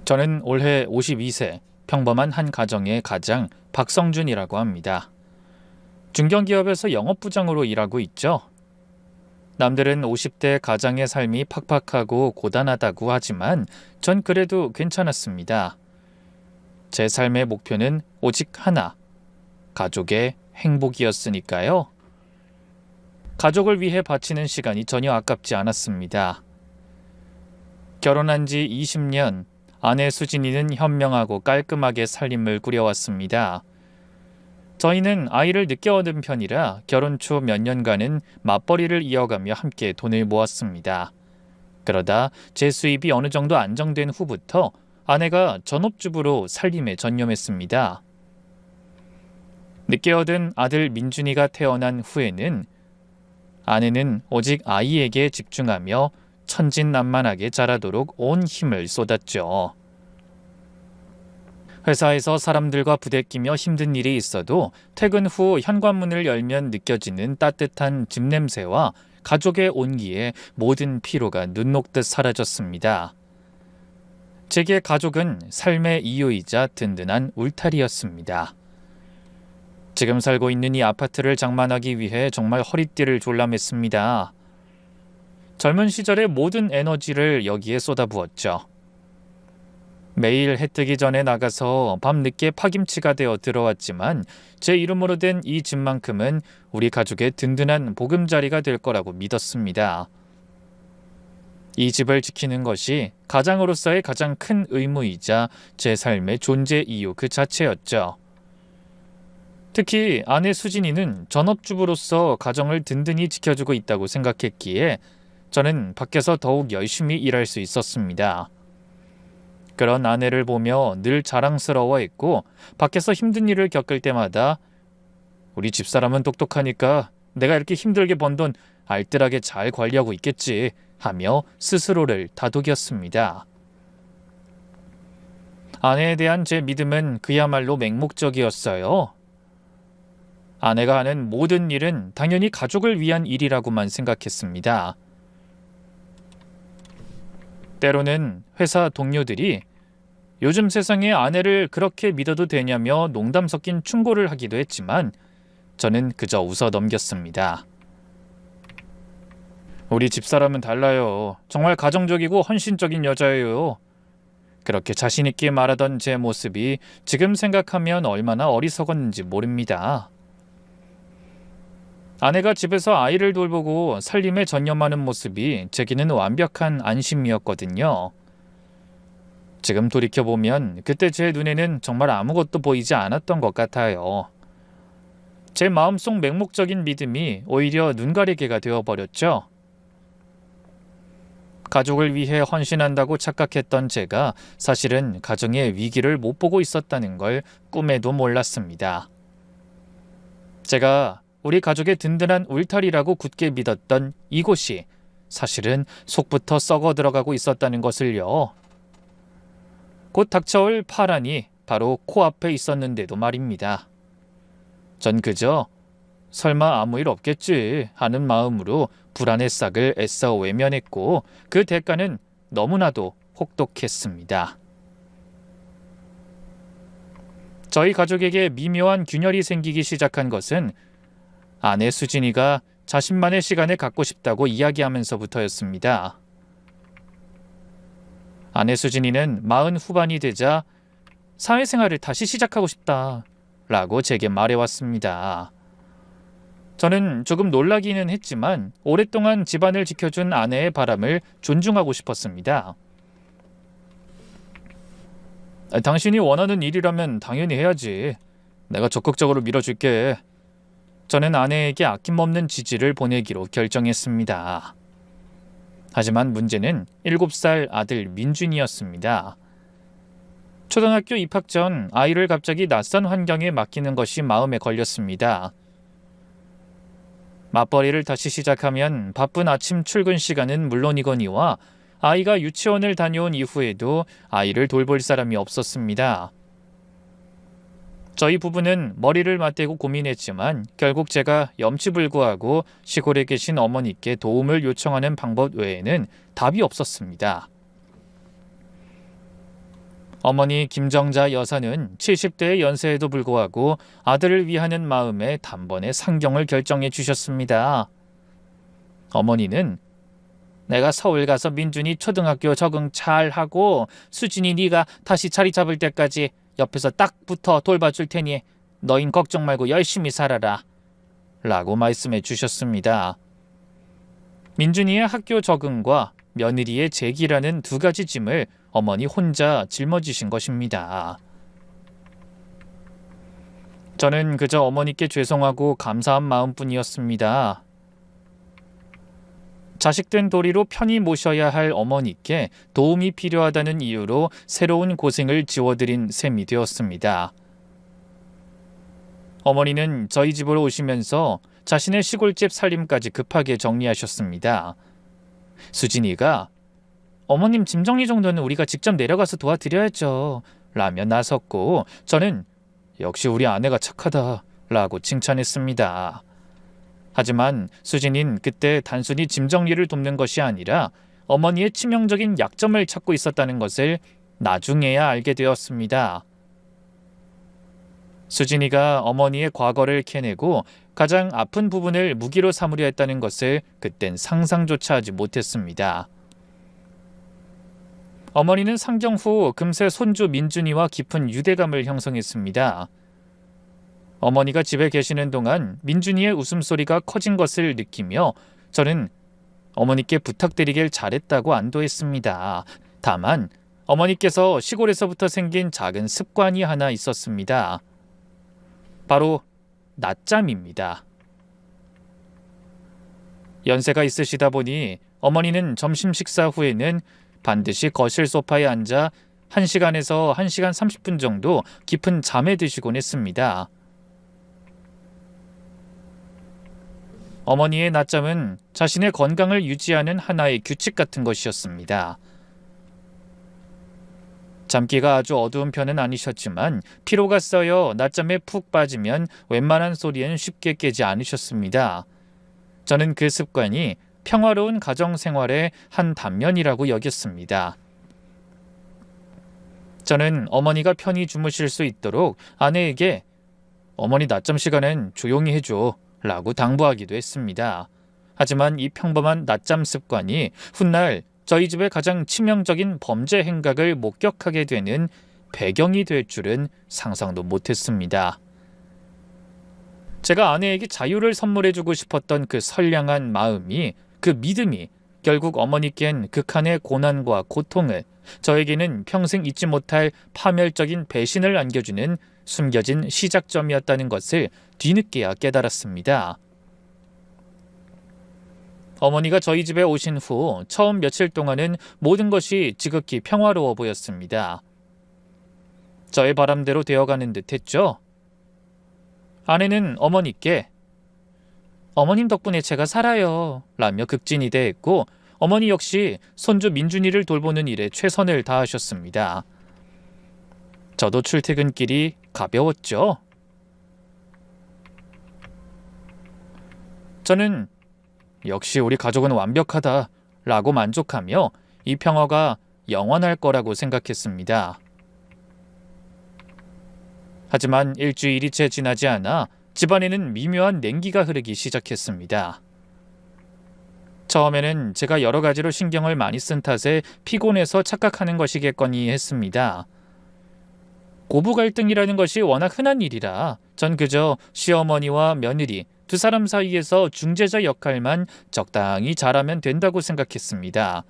저는 올해 52세 평범한 한 가정의 가장 박성준이라고 합니다. 중견기업에서 영업부장으로 일하고 있죠. 남들은 50대 가장의 삶이 팍팍하고 고단하다고 하지만 전 그래도 괜찮았습니다. 제 삶의 목표는 오직 하나, 가족의 행복이었으니까요. 가족을 위해 바치는 시간이 전혀 아깝지 않았습니다. 결혼한 지 20년, 아내 수진이는 현명하고 깔끔하게 살림을 꾸려왔습니다. 저희는 아이를 늦게 얻은 편이라 결혼 초 몇 년간은 맞벌이를 이어가며 함께 돈을 모았습니다. 그러다 제 수입이 어느 정도 안정된 후부터 아내가 전업주부로 살림에 전념했습니다. 늦게 얻은 아들 민준이가 태어난 후에는 아내는 오직 아이에게 집중하며 천진난만하게 자라도록 온 힘을 쏟았죠. 회사에서 사람들과 부대끼며 힘든 일이 있어도 퇴근 후 현관문을 열면 느껴지는 따뜻한 집 냄새와 가족의 온기에 모든 피로가 눈 녹듯 사라졌습니다. 제게 가족은 삶의 이유이자 든든한 울타리였습니다. 지금 살고 있는 이 아파트를 장만하기 위해 정말 허리띠를 졸라맸습니다. 젊은 시절의 모든 에너지를 여기에 쏟아부었죠. 매일 해 뜨기 전에 나가서 밤늦게 파김치가 되어 들어왔지만 제 이름으로 된 이 집만큼은 우리 가족의 든든한 보금자리가 될 거라고 믿었습니다. 이 집을 지키는 것이 가장으로서의 가장 큰 의무이자 제 삶의 존재 이유 그 자체였죠. 특히 아내 수진이는 전업주부로서 가정을 든든히 지켜주고 있다고 생각했기에 저는 밖에서 더욱 열심히 일할 수 있었습니다. 그런 아내를 보며 늘 자랑스러워했고 밖에서 힘든 일을 겪을 때마다 우리 집사람은 똑똑하니까 내가 이렇게 힘들게 번 돈 알뜰하게 잘 관리하고 있겠지 하며 스스로를 다독였습니다. 아내에 대한 제 믿음은 그야말로 맹목적이었어요. 아내가 하는 모든 일은 당연히 가족을 위한 일이라고만 생각했습니다. 때로는 회사 동료들이 요즘 세상에 아내를 그렇게 믿어도 되냐며 농담 섞인 충고를 하기도 했지만 저는 그저 웃어 넘겼습니다. 우리 집사람은 달라요. 정말 가정적이고 헌신적인 여자예요. 그렇게 자신 있게 말하던 제 모습이 지금 생각하면 얼마나 어리석었는지 모릅니다. 아내가 집에서 아이를 돌보고 살림에 전념하는 모습이 제게는 완벽한 안심이었거든요. 지금 돌이켜보면 그때 제 눈에는 정말 아무것도 보이지 않았던 것 같아요. 제 마음속 맹목적인 믿음이 오히려 눈가리개가 되어버렸죠. 가족을 위해 헌신한다고 착각했던 제가 사실은 가정의 위기를 못 보고 있었다는 걸 꿈에도 몰랐습니다. 제가 우리 가족의 든든한 울타리라고 굳게 믿었던 이곳이 사실은 속부터 썩어 들어가고 있었다는 것을요. 곧 닥쳐올 파란이 바로 코앞에 있었는데도 말입니다. 전 그저 설마 아무 일 없겠지 하는 마음으로 불안의 싹을 애써 외면했고 그 대가는 너무나도 혹독했습니다. 저희 가족에게 미묘한 균열이 생기기 시작한 것은 아내 수진이가 자신만의 시간을 갖고 싶다고 이야기하면서부터였습니다. 아내 수진이는 40 후반이 되자 사회생활을 다시 시작하고 싶다 라고 제게 말해왔습니다. 저는 조금 놀라기는 했지만 오랫동안 집안을 지켜준 아내의 바람을 존중하고 싶었습니다. 당신이 원하는 일이라면 당연히 해야지. 내가 적극적으로 밀어줄게. 저는 아내에게 아낌없는 지지를 보내기로 결정했습니다. 하지만 문제는 7살 아들 민준이었습니다. 초등학교 입학 전 아이를 갑자기 낯선 환경에 맡기는 것이 마음에 걸렸습니다. 맞벌이를 다시 시작하면 바쁜 아침 출근 시간은 물론이거니와 아이가 유치원을 다녀온 이후에도 아이를 돌볼 사람이 없었습니다. 저희 부부는 머리를 맞대고 고민했지만 결국 제가 염치불구하고 시골에 계신 어머니께 도움을 요청하는 방법 외에는 답이 없었습니다. 어머니 김정자 여사는 70대의 연세에도 불구하고 아들을 위하는 마음에 단번에 상경을 결정해 주셨습니다. 어머니는 내가 서울 가서 민준이 초등학교 적응 잘 하고 수진이 네가 다시 자리 잡을 때까지 옆에서 딱 붙어 돌봐줄 테니 너흰 걱정 말고 열심히 살아라 라고 말씀해 주셨습니다. 민준이의 학교 적응과 며느리의 재기라는 두 가지 짐을 어머니 혼자 짊어지신 것입니다. 저는 그저 어머니께 죄송하고 감사한 마음뿐이었습니다. 자식된 도리로 편히 모셔야 할 어머니께 도움이 필요하다는 이유로 새로운 고생을 지워드린 셈이 되었습니다. 어머니는 저희 집으로 오시면서 자신의 시골집 살림까지 급하게 정리하셨습니다. 수진이가 어머님 짐 정리 정도는 우리가 직접 내려가서 도와드려야죠 라며 나섰고 저는 역시 우리 아내가 착하다 라고 칭찬했습니다. 하지만 수진이는 그때 단순히 짐 정리를 돕는 것이 아니라 어머니의 치명적인 약점을 찾고 있었다는 것을 나중에야 알게 되었습니다. 수진이가 어머니의 과거를 캐내고 가장 아픈 부분을 무기로 삼으려 했다는 것을 그땐 상상조차 하지 못했습니다. 어머니는 상경 후 금세 손주 민준이와 깊은 유대감을 형성했습니다. 어머니가 집에 계시는 동안 민준이의 웃음소리가 커진 것을 느끼며 저는 어머니께 부탁드리길 잘했다고 안도했습니다. 다만 어머니께서 시골에서부터 생긴 작은 습관이 하나 있었습니다. 바로 낮잠입니다. 연세가 있으시다 보니 어머니는 점심 식사 후에는 반드시 거실 소파에 앉아 1시간에서 1시간 30분 정도 깊은 잠에 드시곤 했습니다. 어머니의 낮잠은 자신의 건강을 유지하는 하나의 규칙 같은 것이었습니다. 잠기가 아주 어두운 편은 아니셨지만 피로가 쌓여 낮잠에 푹 빠지면 웬만한 소리엔 쉽게 깨지 않으셨습니다. 저는 그 습관이 평화로운 가정생활의 한 단면이라고 여겼습니다. 저는 어머니가 편히 주무실 수 있도록 아내에게 어머니 낮잠 시간엔 조용히 해줘 라고 당부하기도 했습니다. 하지만 이 평범한 낮잠 습관이 훗날 저희 집의 가장 치명적인 범죄 행각을 목격하게 되는 배경이 될 줄은 상상도 못했습니다. 제가 아내에게 자유를 선물해주고 싶었던 그 선량한 마음이, 그 믿음이 결국 어머니께는 극한의 고난과 고통을, 저에게는 평생 잊지 못할 파멸적인 배신을 안겨주는 숨겨진 시작점이었다는 것을 뒤늦게야 깨달았습니다. 어머니가 저희 집에 오신 후 처음 며칠 동안은 모든 것이 지극히 평화로워 보였습니다. 저의 바람대로 되어가는 듯 했죠. 아내는 어머니께 어머님 덕분에 제가 살아요 라며 극진히 대했고 어머니 역시 손주 민준이를 돌보는 일에 최선을 다하셨습니다. 저도 출퇴근길이 가벼웠죠. 저는 역시 우리 가족은 완벽하다 라고 만족하며 이 평화가 영원할 거라고 생각했습니다. 하지만 일주일이 채 지나지 않아 집안에는 미묘한 냉기가 흐르기 시작했습니다. 처음에는 제가 여러 가지로 신경을 많이 쓴 탓에 피곤해서 착각하는 것이겠거니 했습니다. 고부 갈등이라는 것이 워낙 흔한 일이라 전 그저 시어머니와 며느리 두 사람 사이에서 중재자 역할만 적당히 잘하면 된다고 생각했습니다.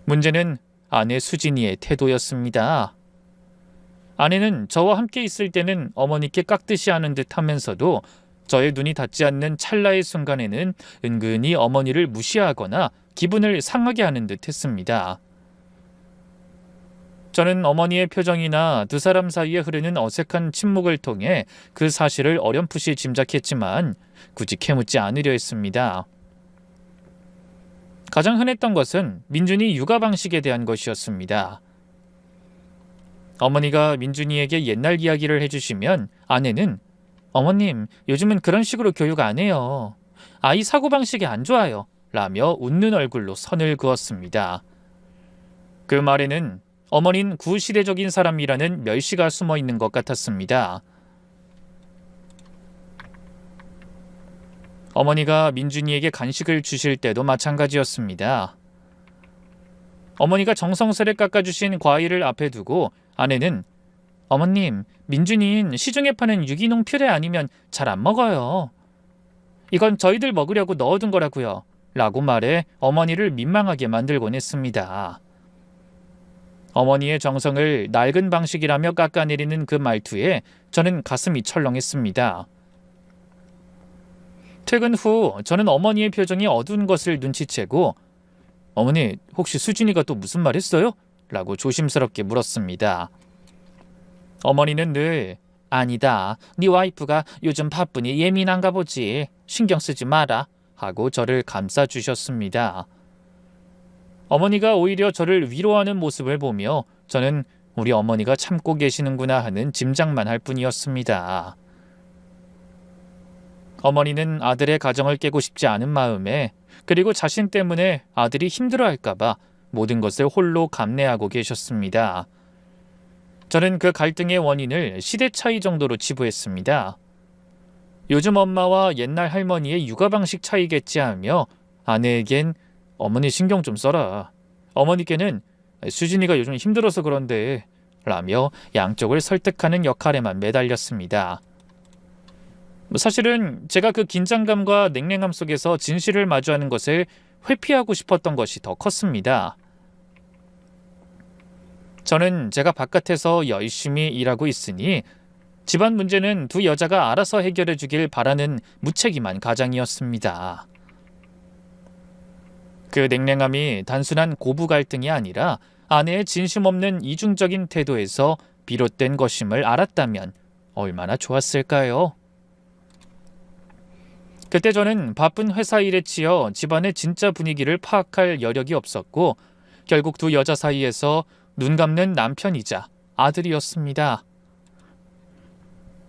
문제는 아내 수진이의 태도였습니다. 아내는 저와 함께 있을 때는 어머니께 깍듯이 하는 듯 하면서도 저의 눈이 닿지 않는 찰나의 순간에는 은근히 어머니를 무시하거나 기분을 상하게 하는 듯 했습니다. 저는 어머니의 표정이나 두 사람 사이에 흐르는 어색한 침묵을 통해 그 사실을 어렴풋이 짐작했지만 굳이 캐묻지 않으려 했습니다. 가장 흔했던 것은 민준이 육아 방식에 대한 것이었습니다. 어머니가 민준이에게 옛날 이야기를 해주시면 아내는 어머님, 요즘은 그런 식으로 교육 안 해요. 아이 사고방식이 안 좋아요 라며 웃는 얼굴로 선을 그었습니다. 그 말에는 어머니는 구시대적인 사람이라는 멸시가 숨어 있는 것 같았습니다. 어머니가 민준이에게 간식을 주실 때도 마찬가지였습니다. 어머니가 정성스레 깎아주신 과일을 앞에 두고 아내는 어머님, 민준이는 시중에 파는 유기농 퓨레 아니면 잘 안 먹어요. 이건 저희들 먹으려고 넣어둔 거라고요. 라고 말해 어머니를 민망하게 만들곤 했습니다. 어머니의 정성을 낡은 방식이라며 깎아내리는 그 말투에 저는 가슴이 철렁했습니다. 퇴근 후 저는 어머니의 표정이 어두운 것을 눈치채고 어머니, 혹시 수진이가 또 무슨 말 했어요? 라고 조심스럽게 물었습니다. 어머니는 늘 아니다, 네 와이프가 요즘 바쁘니 예민한가 보지. 신경 쓰지 마라 하고 저를 감싸주셨습니다. 어머니가 오히려 저를 위로하는 모습을 보며 저는 우리 어머니가 참고 계시는구나 하는 짐작만 할 뿐이었습니다. 어머니는 아들의 가정을 깨고 싶지 않은 마음에 그리고 자신 때문에 아들이 힘들어할까봐 모든 것을 홀로 감내하고 계셨습니다. 저는 그 갈등의 원인을 시대 차이 정도로 치부했습니다. 요즘 엄마와 옛날 할머니의 육아 방식 차이겠지 하며 아내에겐 어머니 신경 좀 써라. 어머니께는 수진이가 요즘 힘들어서 그런데 라며 양쪽을 설득하는 역할에만 매달렸습니다. 사실은 제가 그 긴장감과 냉랭함 속에서 진실을 마주하는 것을 회피하고 싶었던 것이 더 컸습니다. 저는 제가 바깥에서 열심히 일하고 있으니 집안 문제는 두 여자가 알아서 해결해 주길 바라는 무책임한 가장이었습니다. 그 냉랭함이 단순한 고부 갈등이 아니라 아내의 진심 없는 이중적인 태도에서 비롯된 것임을 알았다면 얼마나 좋았을까요? 그때 저는 바쁜 회사 일에 치여 집안의 진짜 분위기를 파악할 여력이 없었고 결국 두 여자 사이에서 눈 감는 남편이자 아들이었습니다.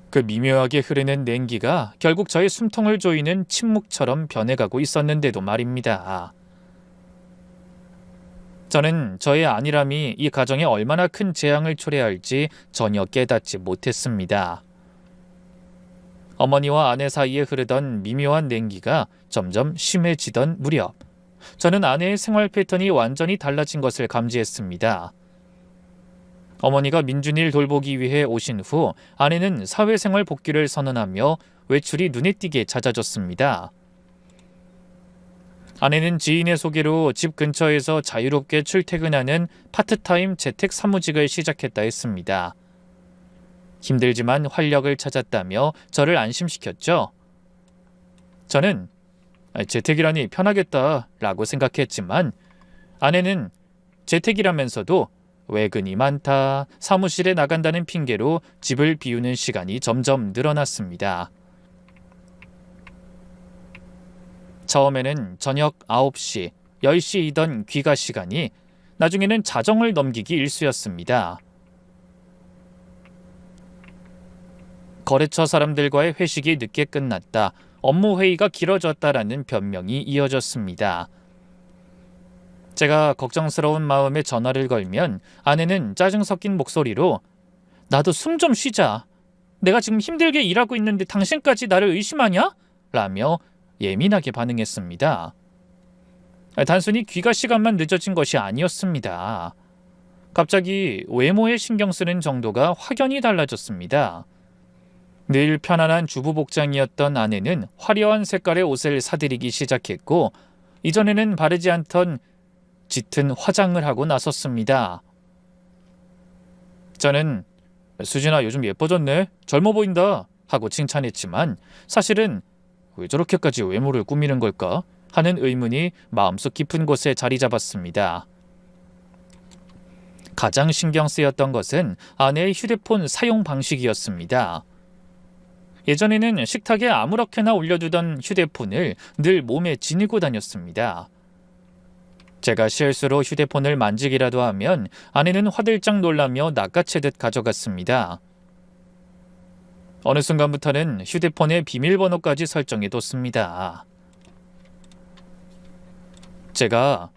그 미묘하게 흐르는 냉기가 결국 저의 숨통을 조이는 침묵처럼 변해가고 있었는데도 말입니다. 저는 저의 안일함이 이 가정에 얼마나 큰 재앙을 초래할지 전혀 깨닫지 못했습니다. 어머니와 아내 사이에 흐르던 미묘한 냉기가 점점 심해지던 무렵, 저는 아내의 생활 패턴이 완전히 달라진 것을 감지했습니다. 어머니가 민준이를 돌보기 위해 오신 후 아내는 사회생활 복귀를 선언하며 외출이 눈에 띄게 잦아졌습니다. 아내는 지인의 소개로 집 근처에서 자유롭게 출퇴근하는 파트타임 재택 사무직을 시작했다 했습니다. 힘들지만 활력을 찾았다며 저를 안심시켰죠. 저는 재택이라니 편하겠다 라고 생각했지만 아내는 재택이라면서도 외근이 많다, 사무실에 나간다는 핑계로 집을 비우는 시간이 점점 늘어났습니다. 처음에는 저녁 9시, 10시이던 귀가 시간이 나중에는 자정을 넘기기 일쑤였습니다. 거래처 사람들과의 회식이 늦게 끝났다, 업무 회의가 길어졌다라는 변명이 이어졌습니다. 제가 걱정스러운 마음에 전화를 걸면 아내는 짜증 섞인 목소리로 나도 숨 좀 쉬자. 내가 지금 힘들게 일하고 있는데 당신까지 나를 의심하냐? 라며 예민하게 반응했습니다. 단순히 귀가 시간만 늦어진 것이 아니었습니다. 갑자기 외모에 신경 쓰는 정도가 확연히 달라졌습니다. 늘 편안한 주부 복장이었던 아내는 화려한 색깔의 옷을 사들이기 시작했고 이전에는 바르지 않던 짙은 화장을 하고 나섰습니다. 저는 수진아 요즘 예뻐졌네, 젊어 보인다 하고 칭찬했지만 사실은 왜 저렇게까지 외모를 꾸미는 걸까 하는 의문이 마음속 깊은 곳에 자리 잡았습니다. 가장 신경 쓰였던 것은 아내의 휴대폰 사용 방식이었습니다. 예전에는 식탁에 아무렇게나 올려두던 휴대폰을 늘 몸에 지니고 다녔습니다. 제가 실수로 휴대폰을 만지기라도 하면 아내는 화들짝 놀라며 낚아채듯 가져갔습니다. 어느 순간부터는 휴대폰에 비밀번호까지 설정해뒀습니다. 제가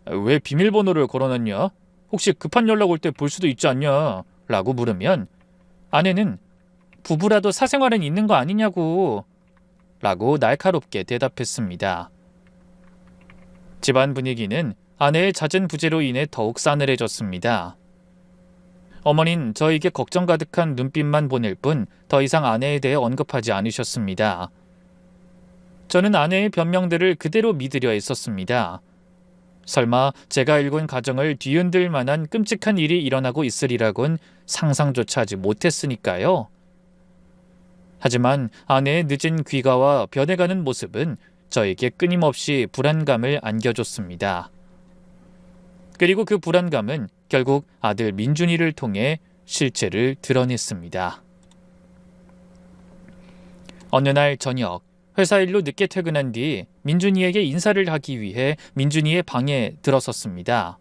왜 비밀번호를 걸어놨냐? 혹시 급한 연락 올 때 볼 수도 있지 않냐? 라고 물으면 아내는 부부라도 사생활은 있는 거 아니냐고 라고 날카롭게 대답했습니다. 집안 분위기는 아내의 잦은 부재로 인해 더욱 싸늘해졌습니다. 어머니는 저에게 걱정 가득한 눈빛만 보낼 뿐 더 이상 아내에 대해 언급하지 않으셨습니다. 저는 아내의 변명들을 그대로 믿으려 했었습니다. 설마 제가 일군 가정을 뒤흔들 만한 끔찍한 일이 일어나고 있으리라곤 상상조차 하지 못했으니까요. 하지만 아내의 늦은 귀가와 변해가는 모습은 저에게 끊임없이 불안감을 안겨줬습니다. 그리고 그 불안감은 결국 아들 민준이를 통해 실체를 드러냈습니다. 어느 날 저녁, 회사 일로 늦게 퇴근한 뒤 민준이에게 인사를 하기 위해 민준이의 방에 들어섰습니다.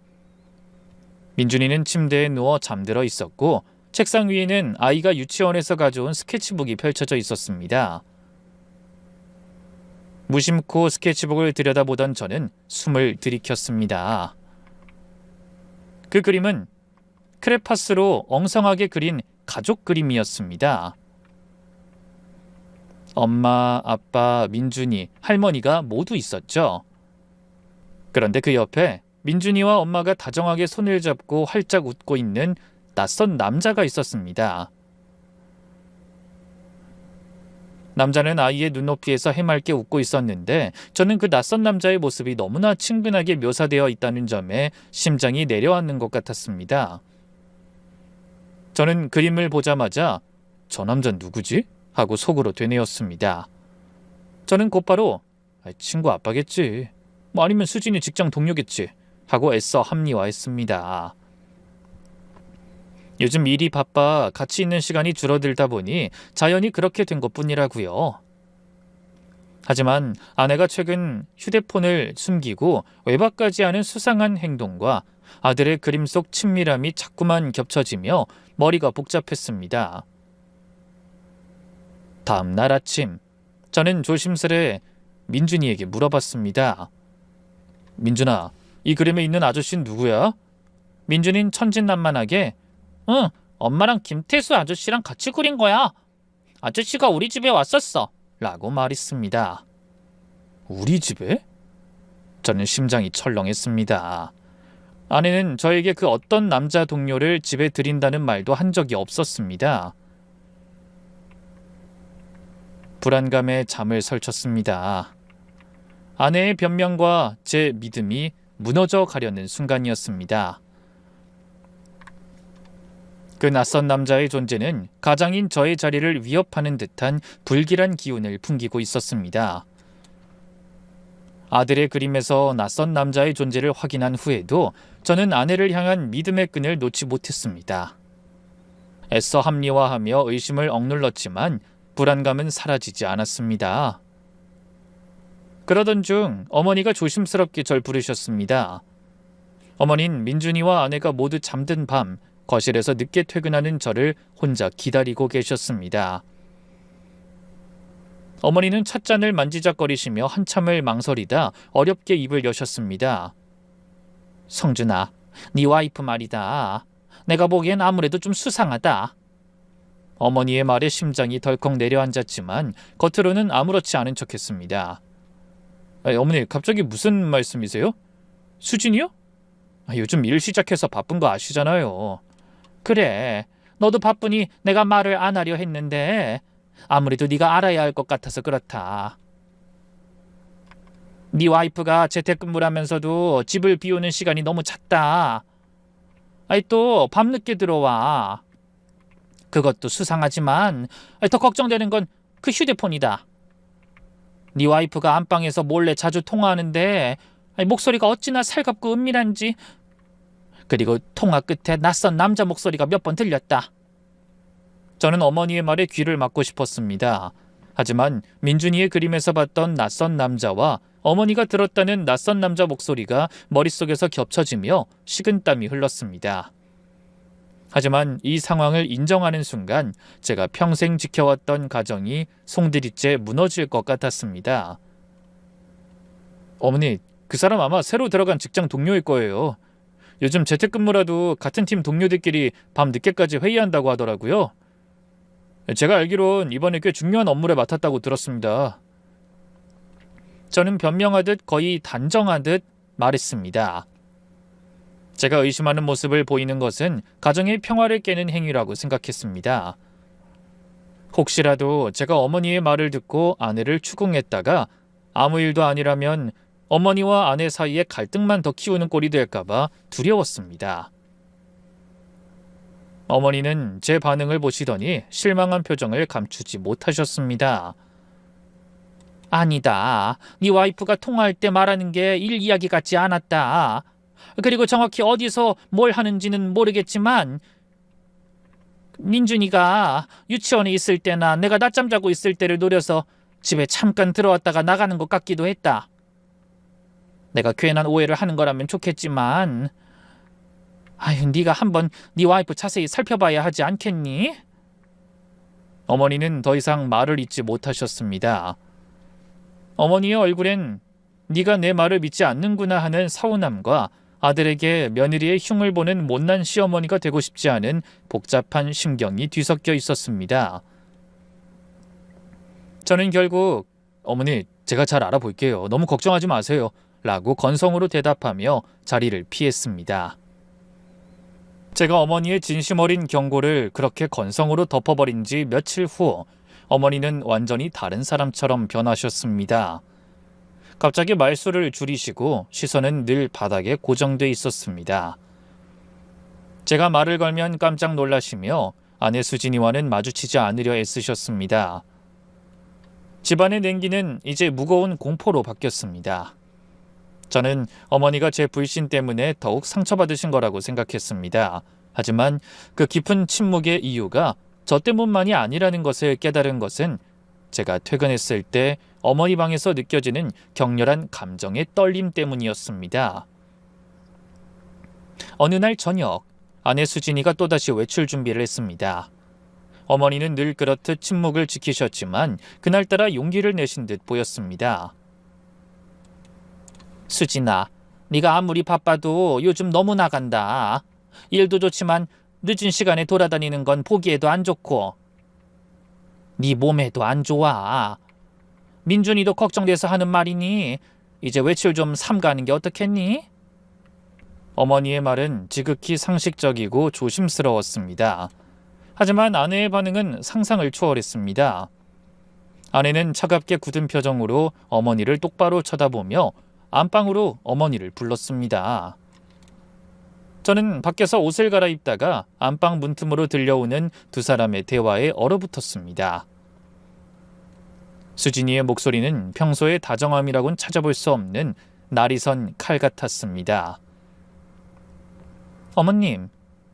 민준이는 침대에 누워 잠들어 있었고 책상 위에는 아이가 유치원에서 가져온 스케치북이 펼쳐져 있었습니다. 무심코 스케치북을 들여다보던 저는 숨을 들이켰습니다. 그 그림은 크레파스로 엉성하게 그린 가족 그림이었습니다. 엄마, 아빠, 민준이, 할머니가 모두 있었죠. 그런데 그 옆에 민준이와 엄마가 다정하게 손을 잡고 활짝 웃고 있는 낯선 남자가 있었습니다. 남자는 아이의 눈높이에서 해맑게 웃고 있었는데 저는 그 낯선 남자의 모습이 너무나 친근하게 묘사되어 있다는 점에 심장이 내려앉는 것 같았습니다. 저는 그림을 보자마자 저 남자 누구지? 하고 속으로 되뇌었습니다. 저는 곧바로 친구 아빠겠지. 뭐 아니면 수진이 직장 동료겠지. 하고 애써 합리화했습니다. 요즘 일이 바빠 같이 있는 시간이 줄어들다 보니 자연히 그렇게 된 것뿐이라고요. 하지만 아내가 최근 휴대폰을 숨기고 외박까지 하는 수상한 행동과 아들의 그림 속 친밀함이 자꾸만 겹쳐지며 머리가 복잡했습니다. 다음 날 아침, 저는 조심스레 민준이에게 물어봤습니다. 민준아, 이 그림에 있는 아저씨는 누구야? 민준이는 천진난만하게 응, 엄마랑 김태수 아저씨랑 같이 그린 거야. 아저씨가 우리 집에 왔었어. 라고 말했습니다. 우리 집에? 저는 심장이 철렁했습니다. 아내는 저에게 그 어떤 남자 동료를 집에 들인다는 말도 한 적이 없었습니다. 불안감에 잠을 설쳤습니다. 아내의 변명과 제 믿음이 무너져 가려는 순간이었습니다. 그 낯선 남자의 존재는 가장인 저의 자리를 위협하는 듯한 불길한 기운을 풍기고 있었습니다. 아들의 그림에서 낯선 남자의 존재를 확인한 후에도 저는 아내를 향한 믿음의 끈을 놓지 못했습니다. 애써 합리화하며 의심을 억눌렀지만 불안감은 사라지지 않았습니다. 그러던 중 어머니가 조심스럽게 절 부르셨습니다. 어머니는 민준이와 아내가 모두 잠든 밤 거실에서 늦게 퇴근하는 저를 혼자 기다리고 계셨습니다. 어머니는 찻잔을 만지작거리시며 한참을 망설이다 어렵게 입을 여셨습니다. 성준아, 네 와이프 말이다. 내가 보기엔 아무래도 좀 수상하다. 어머니의 말에 심장이 덜컥 내려앉았지만 겉으로는 아무렇지 않은 척했습니다. 어머니, 갑자기 무슨 말씀이세요? 수진이요? 요즘 일 시작해서 바쁜 거 아시잖아요. 그래, 너도 바쁘니 내가 말을 안 하려 했는데 아무래도 네가 알아야 할 것 같아서 그렇다. 네 와이프가 재택근무라면서도 집을 비우는 시간이 너무 잦다. 또 밤늦게 들어와. 그것도 수상하지만 더 걱정되는 건 그 휴대폰이다. 네 와이프가 안방에서 몰래 자주 통화하는데 목소리가 어찌나 살갑고 은밀한지. 그리고 통화 끝에 낯선 남자 목소리가 몇 번 들렸다. 저는 어머니의 말에 귀를 막고 싶었습니다. 하지만 민준이의 그림에서 봤던 낯선 남자와 어머니가 들었다는 낯선 남자 목소리가 머릿속에서 겹쳐지며 식은땀이 흘렀습니다. 하지만 이 상황을 인정하는 순간 제가 평생 지켜왔던 가정이 송두리째 무너질 것 요즘 재택근무라도 같은 팀 동료들끼리 밤 늦게까지 회의한다고 하더라고요. 제가 알기론 이번에 꽤 중요한 업무를 맡았다고 들었습니다. 저는 변명하듯 거의 단정하듯 말했습니다. 제가 의심하는 모습을 보이는 것은 가정의 평화를 깨는 행위라고 생각했습니다. 혹시라도 제가 어머니의 말을 듣고 아내를 추궁했다가 아무 일도 아니라면 어머니와 아내 사이에 갈등만 더 키우는 꼴이 될까봐 두려웠습니다. 어머니는 제 반응을 보시더니 실망한 표정을 감추지 못하셨습니다. 아니다. 네 와이프가 통화할 때 말하는 게 일 이야기 같지 않았다. 그리고 정확히 어디서 뭘 하는지는 모르겠지만 민준이가 유치원에 있을 때나 내가 낮잠 자고 있을 때를 노려서 집에 잠깐 들어왔다가 나가는 것 같기도 했다. 내가 괜한 오해를 하는 거라면 좋겠지만 네가 한번 네 와이프 자세히 살펴봐야 하지 않겠니? 어머니는 더 이상 말을 잇지 못하셨습니다. 어머니의 얼굴엔 네가 내 말을 믿지 않는구나 하는 서운함과 아들에게 며느리의 흉을 보는 못난 시어머니가 되고 싶지 않은 복잡한 심경이 뒤섞여 있었습니다. 저는 결국 어머니, 제가 잘 알아볼게요. 너무 걱정하지 마세요. 라고 건성으로 대답하며 자리를 피했습니다. 제가 어머니의 진심 어린 경고를 그렇게 건성으로 덮어버린 지 며칠 후 어머니는 완전히 다른 사람처럼 변하셨습니다. 갑자기 말수를 줄이시고 시선은 늘 바닥에 고정돼 있었습니다. 제가 말을 걸면 깜짝 놀라시며 아내 수진이와는 마주치지 않으려 애쓰셨습니다. 집안의 냉기는 이제 무거운 공포로 바뀌었습니다. 저는 어머니가 제 불신 때문에 더욱 상처받으신 거라고 생각했습니다. 하지만 그 깊은 침묵의 이유가 저 때문만이 아니라는 것을 깨달은 것은 제가 퇴근했을 때 어머니 방에서 느껴지는 격렬한 감정의 떨림 때문이었습니다. 어느 날 저녁, 아내 수진이가 또다시 외출 준비를 했습니다. 어머니는 늘 그렇듯 침묵을 지키셨지만 그날따라 용기를 내신 듯 보였습니다. 수진아, 네가 아무리 바빠도 요즘 너무 나간다. 일도 좋지만 늦은 시간에 돌아다니는 건 보기에도 안 좋고 네 몸에도 안 좋아. 민준이도 걱정돼서 하는 말이니 이제 외출 좀 삼가는 게 어떻겠니? 어머니의 말은 지극히 상식적이고 조심스러웠습니다. 하지만 아내의 반응은 상상을 초월했습니다. 아내는 차갑게 굳은 표정으로 어머니를 똑바로 쳐다보며 안방으로 어머니를 불렀습니다. 저는 밖에서 옷을 갈아입다가 안방 문틈으로 들려오는 두 사람의 대화에 얼어붙었습니다. 수진이의 목소리는 평소의 다정함이라고는 찾아볼 수 없는 날이 선 칼 같았습니다. 어머님,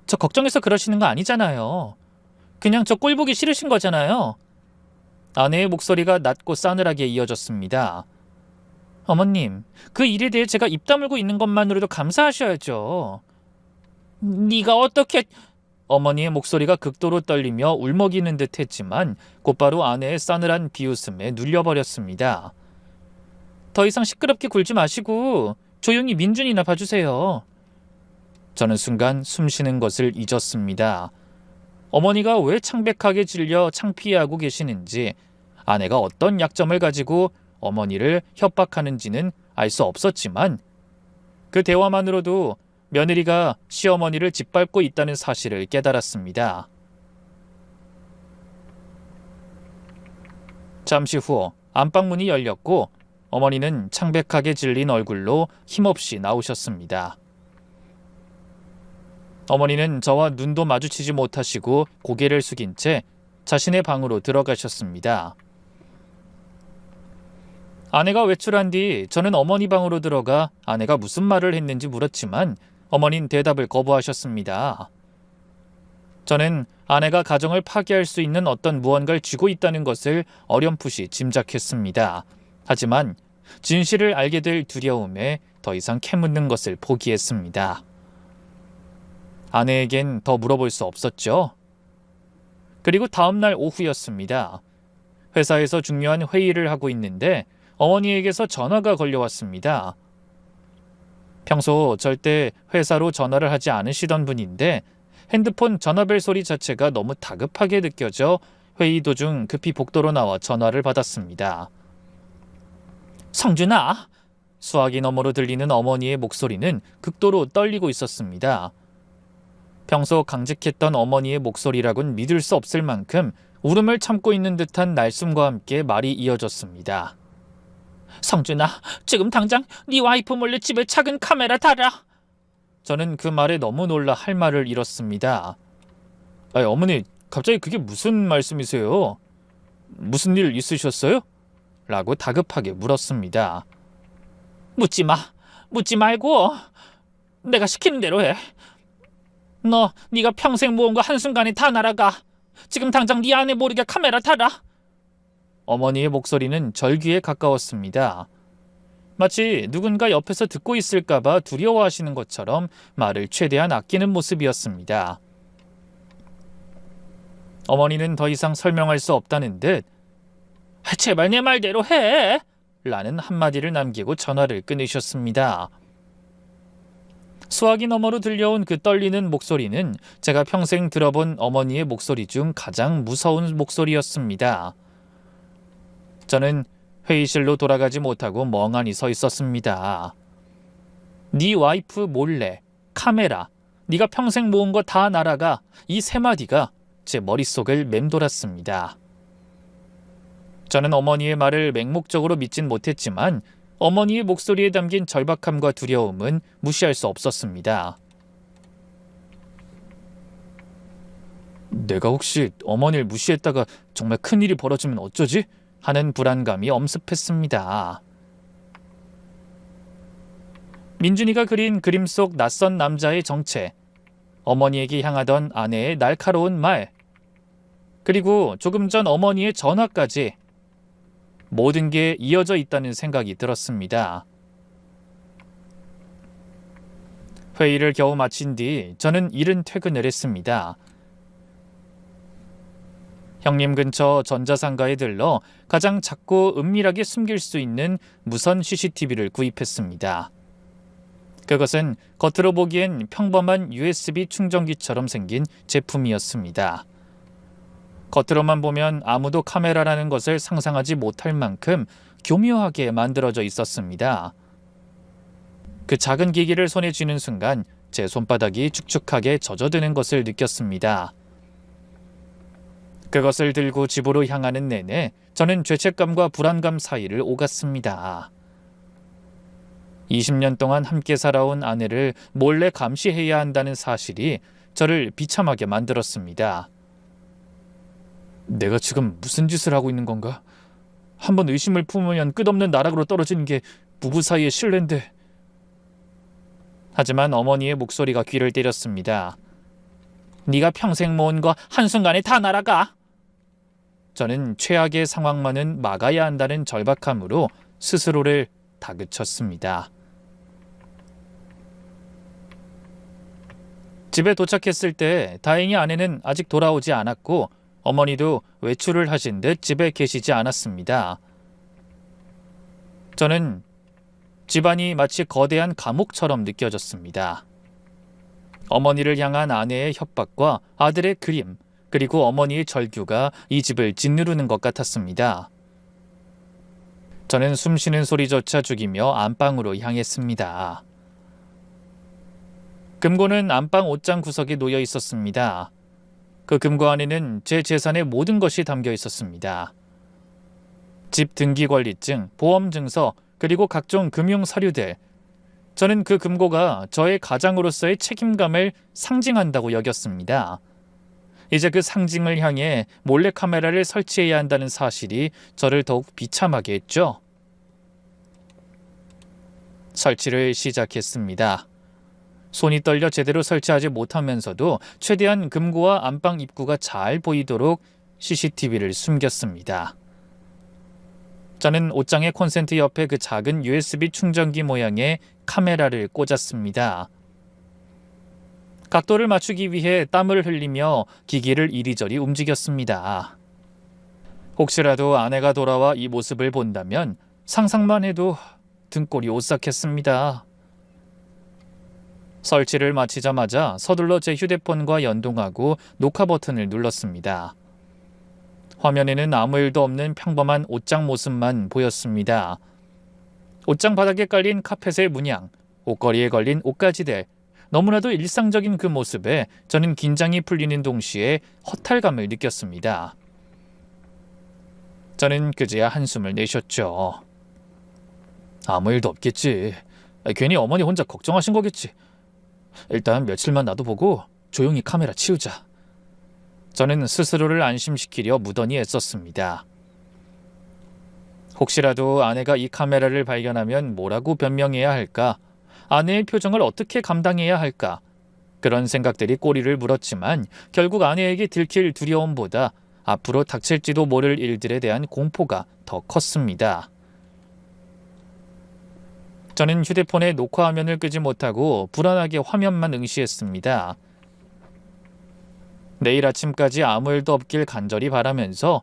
저 걱정해서 그러시는 거 아니잖아요. 그냥 저 꼴 보기 싫으신 거잖아요. 아내의 목소리가 낮고 싸늘하게 이어졌습니다. 어머님, 그 일에 대해 제가 입 다물고 있는 것만으로도 감사하셔야죠. 네가 어떻게... 어머니의 목소리가 극도로 떨리며 울먹이는 듯 했지만 곧바로 아내의 싸늘한 비웃음에 눌려버렸습니다. 더 이상 시끄럽게 굴지 마시고 조용히 민준이나 봐주세요. 저는 순간 숨쉬는 것을 잊었습니다. 어머니가 왜 창백하게 질려 창피해하고 계시는지, 아내가 어떤 약점을 가지고 어머니를 협박하는지는 알 수 없었지만 그 대화만으로도 며느리가 시어머니를 짓밟고 있다는 사실을 깨달았습니다. 잠시 후 안방문이 열렸고 어머니는 창백하게 질린 얼굴로 힘없이 나오셨습니다. 어머니는 저와 눈도 마주치지 못하시고 고개를 숙인 채 자신의 방으로 들어가셨습니다. 아내가 외출한 뒤 저는 어머니 방으로 들어가 아내가 무슨 말을 했는지 물었지만 어머니는 대답을 거부하셨습니다. 저는 아내가 가정을 파괴할 수 있는 어떤 무언가를 쥐고 있다는 것을 어렴풋이 짐작했습니다. 하지만 진실을 알게 될 두려움에 더 이상 캐묻는 것을 포기했습니다. 아내에겐 더 물어볼 수 없었죠. 그리고 다음 날 오후였습니다. 회사에서 중요한 회의를 하고 있는데 어머니에게서 전화가 걸려왔습니다. 평소 절대 회사로 전화를 하지 않으시던 분인데 핸드폰 전화벨 소리 자체가 너무 다급하게 느껴져 회의 도중 급히 복도로 나와 전화를 받았습니다. 성준아! 수화기 너머로 들리는 어머니의 목소리는 극도로 떨리고 있었습니다. 평소 강직했던 어머니의 목소리라곤 믿을 수 없을 만큼 울음을 참고 있는 듯한 날숨과 함께 말이 이어졌습니다. 성준아, 지금 당장 네 와이프 몰래 집에 작은 카메라 달아. 저는 그 말에 너무 놀라 할 말을 잃었습니다. 아니, 어머니, 갑자기 그게 무슨 말씀이세요? 무슨 일 있으셨어요? 라고 다급하게 물었습니다. 묻지 마. 묻지 말고 내가 시키는 대로 해. 네가 평생 모은 거 한순간에 다 날아가. 지금 당장 네 아내 모르게 카메라 달아. 어머니의 목소리는 절규에 가까웠습니다. 마치 누군가 옆에서 듣고 있을까봐 두려워하시는 것처럼 말을 최대한 아끼는 모습이었습니다. 어머니는 더 이상 설명할 수 없다는 듯 제발 내 말대로 해! 라는 한마디를 남기고 전화를 끊으셨습니다. 수화기 너머로 들려온 그 떨리는 목소리는 제가 평생 들어본 어머니의 목소리 중 가장 무서운 목소리였습니다. 저는 회의실로 돌아가지 못하고 멍하니 서 있었습니다. 네 와이프 몰래, 카메라, 네가 평생 모은 거 다 날아가, 이 세 마디가 제 머릿속을 맴돌았습니다. 저는 어머니의 말을 맹목적으로 믿진 못했지만 어머니의 목소리에 담긴 절박함과 두려움은 무시할 수 없었습니다. 내가 혹시 어머니를 무시했다가 정말 큰일이 벌어지면 어쩌지? 하는 불안감이 엄습했습니다. 민준이가 그린 그림 속 낯선 남자의 정체, 어머니에게 향하던 아내의 날카로운 말, 그리고 조금 전 어머니의 전화까지 모든 게 이어져 있다는 생각이 들었습니다. 회의를 겨우 마친 뒤 저는 이른 퇴근을 했습니다. 형님 근처 전자상가에 들러 가장 작고 은밀하게 숨길 수 있는 무선 CCTV를 구입했습니다. 그것은 겉으로 보기엔 평범한 USB 충전기처럼 생긴 제품이었습니다. 겉으로만 보면 아무도 카메라라는 것을 상상하지 못할 만큼 교묘하게 만들어져 있었습니다. 그 작은 기기를 손에 쥐는 순간 제 손바닥이 축축하게 젖어드는 것을 느꼈습니다. 그것을 들고 집으로 향하는 내내 저는 죄책감과 불안감 사이를 오갔습니다. 20년 동안 함께 살아온 아내를 몰래 감시해야 한다는 사실이 저를 비참하게 만들었습니다. 내가 지금 무슨 짓을 하고 있는 건가? 한번 의심을 품으면 끝없는 나락으로 떨어지는 게 부부 사이의 신뢰인데. 하지만 어머니의 목소리가 귀를 때렸습니다. 네가 평생 모은 거 한순간에 다 날아가. 저는 최악의 상황만은 막아야 한다는 절박함으로 스스로를 다그쳤습니다. 집에 도착했을 때 다행히 아내는 아직 돌아오지 않았고 어머니도 외출을 하신 듯 집에 계시지 않았습니다. 저는 집안이 마치 거대한 감옥처럼 느껴졌습니다. 어머니를 향한 아내의 협박과 아들의 그림, 그리고 어머니의 절규가 이 집을 짓누르는 것 같았습니다. 저는 숨쉬는 소리조차 죽이며 안방으로 향했습니다. 금고는 안방 옷장 구석에 놓여 있었습니다. 그 금고 안에는 제 재산의 모든 것이 담겨 있었습니다. 집 등기권리증, 보험증서, 그리고 각종 금융 서류들. 저는 그 금고가 저의 가장으로서의 책임감을 상징한다고 여겼습니다. 이제 그 상징을 향해 몰래카메라를 설치해야 한다는 사실이 저를 더욱 비참하게 했죠. 설치를 시작했습니다. 손이 떨려 제대로 설치하지 못하면서도 최대한 금고와 안방 입구가 잘 보이도록 CCTV를 숨겼습니다. 저는 옷장의 콘센트 옆에 그 작은 USB 충전기 모양의 카메라를 꽂았습니다. 각도를 맞추기 위해 땀을 흘리며 기기를 이리저리 움직였습니다. 혹시라도 아내가 돌아와 이 모습을 본다면 상상만 해도 등골이 오싹했습니다. 설치를 마치자마자 서둘러 제 휴대폰과 연동하고 녹화 버튼을 눌렀습니다. 화면에는 아무 일도 없는 평범한 옷장 모습만 보였습니다. 옷장 바닥에 깔린 카펫의 문양, 옷걸이에 걸린 옷가지들, 너무나도 일상적인 그 모습에 저는 긴장이 풀리는 동시에 허탈감을 느꼈습니다. 저는 그제야 한숨을 내쉬었죠. 아무 일도 없겠지. 괜히 어머니 혼자 걱정하신 거겠지. 일단 며칠만 놔둬보고 조용히 카메라 치우자. 저는 스스로를 안심시키려 무던히 애썼습니다. 혹시라도 아내가 이 카메라를 발견하면 뭐라고 변명해야 할까? 아내의 표정을 어떻게 감당해야 할까? 그런 생각들이 꼬리를 물었지만 결국 아내에게 들킬 두려움보다 앞으로 닥칠지도 모를 일들에 대한 공포가 더 컸습니다. 저는 휴대폰의 녹화 화면을 끄지 못하고 불안하게 화면만 응시했습니다. 내일 아침까지 아무 일도 없길 간절히 바라면서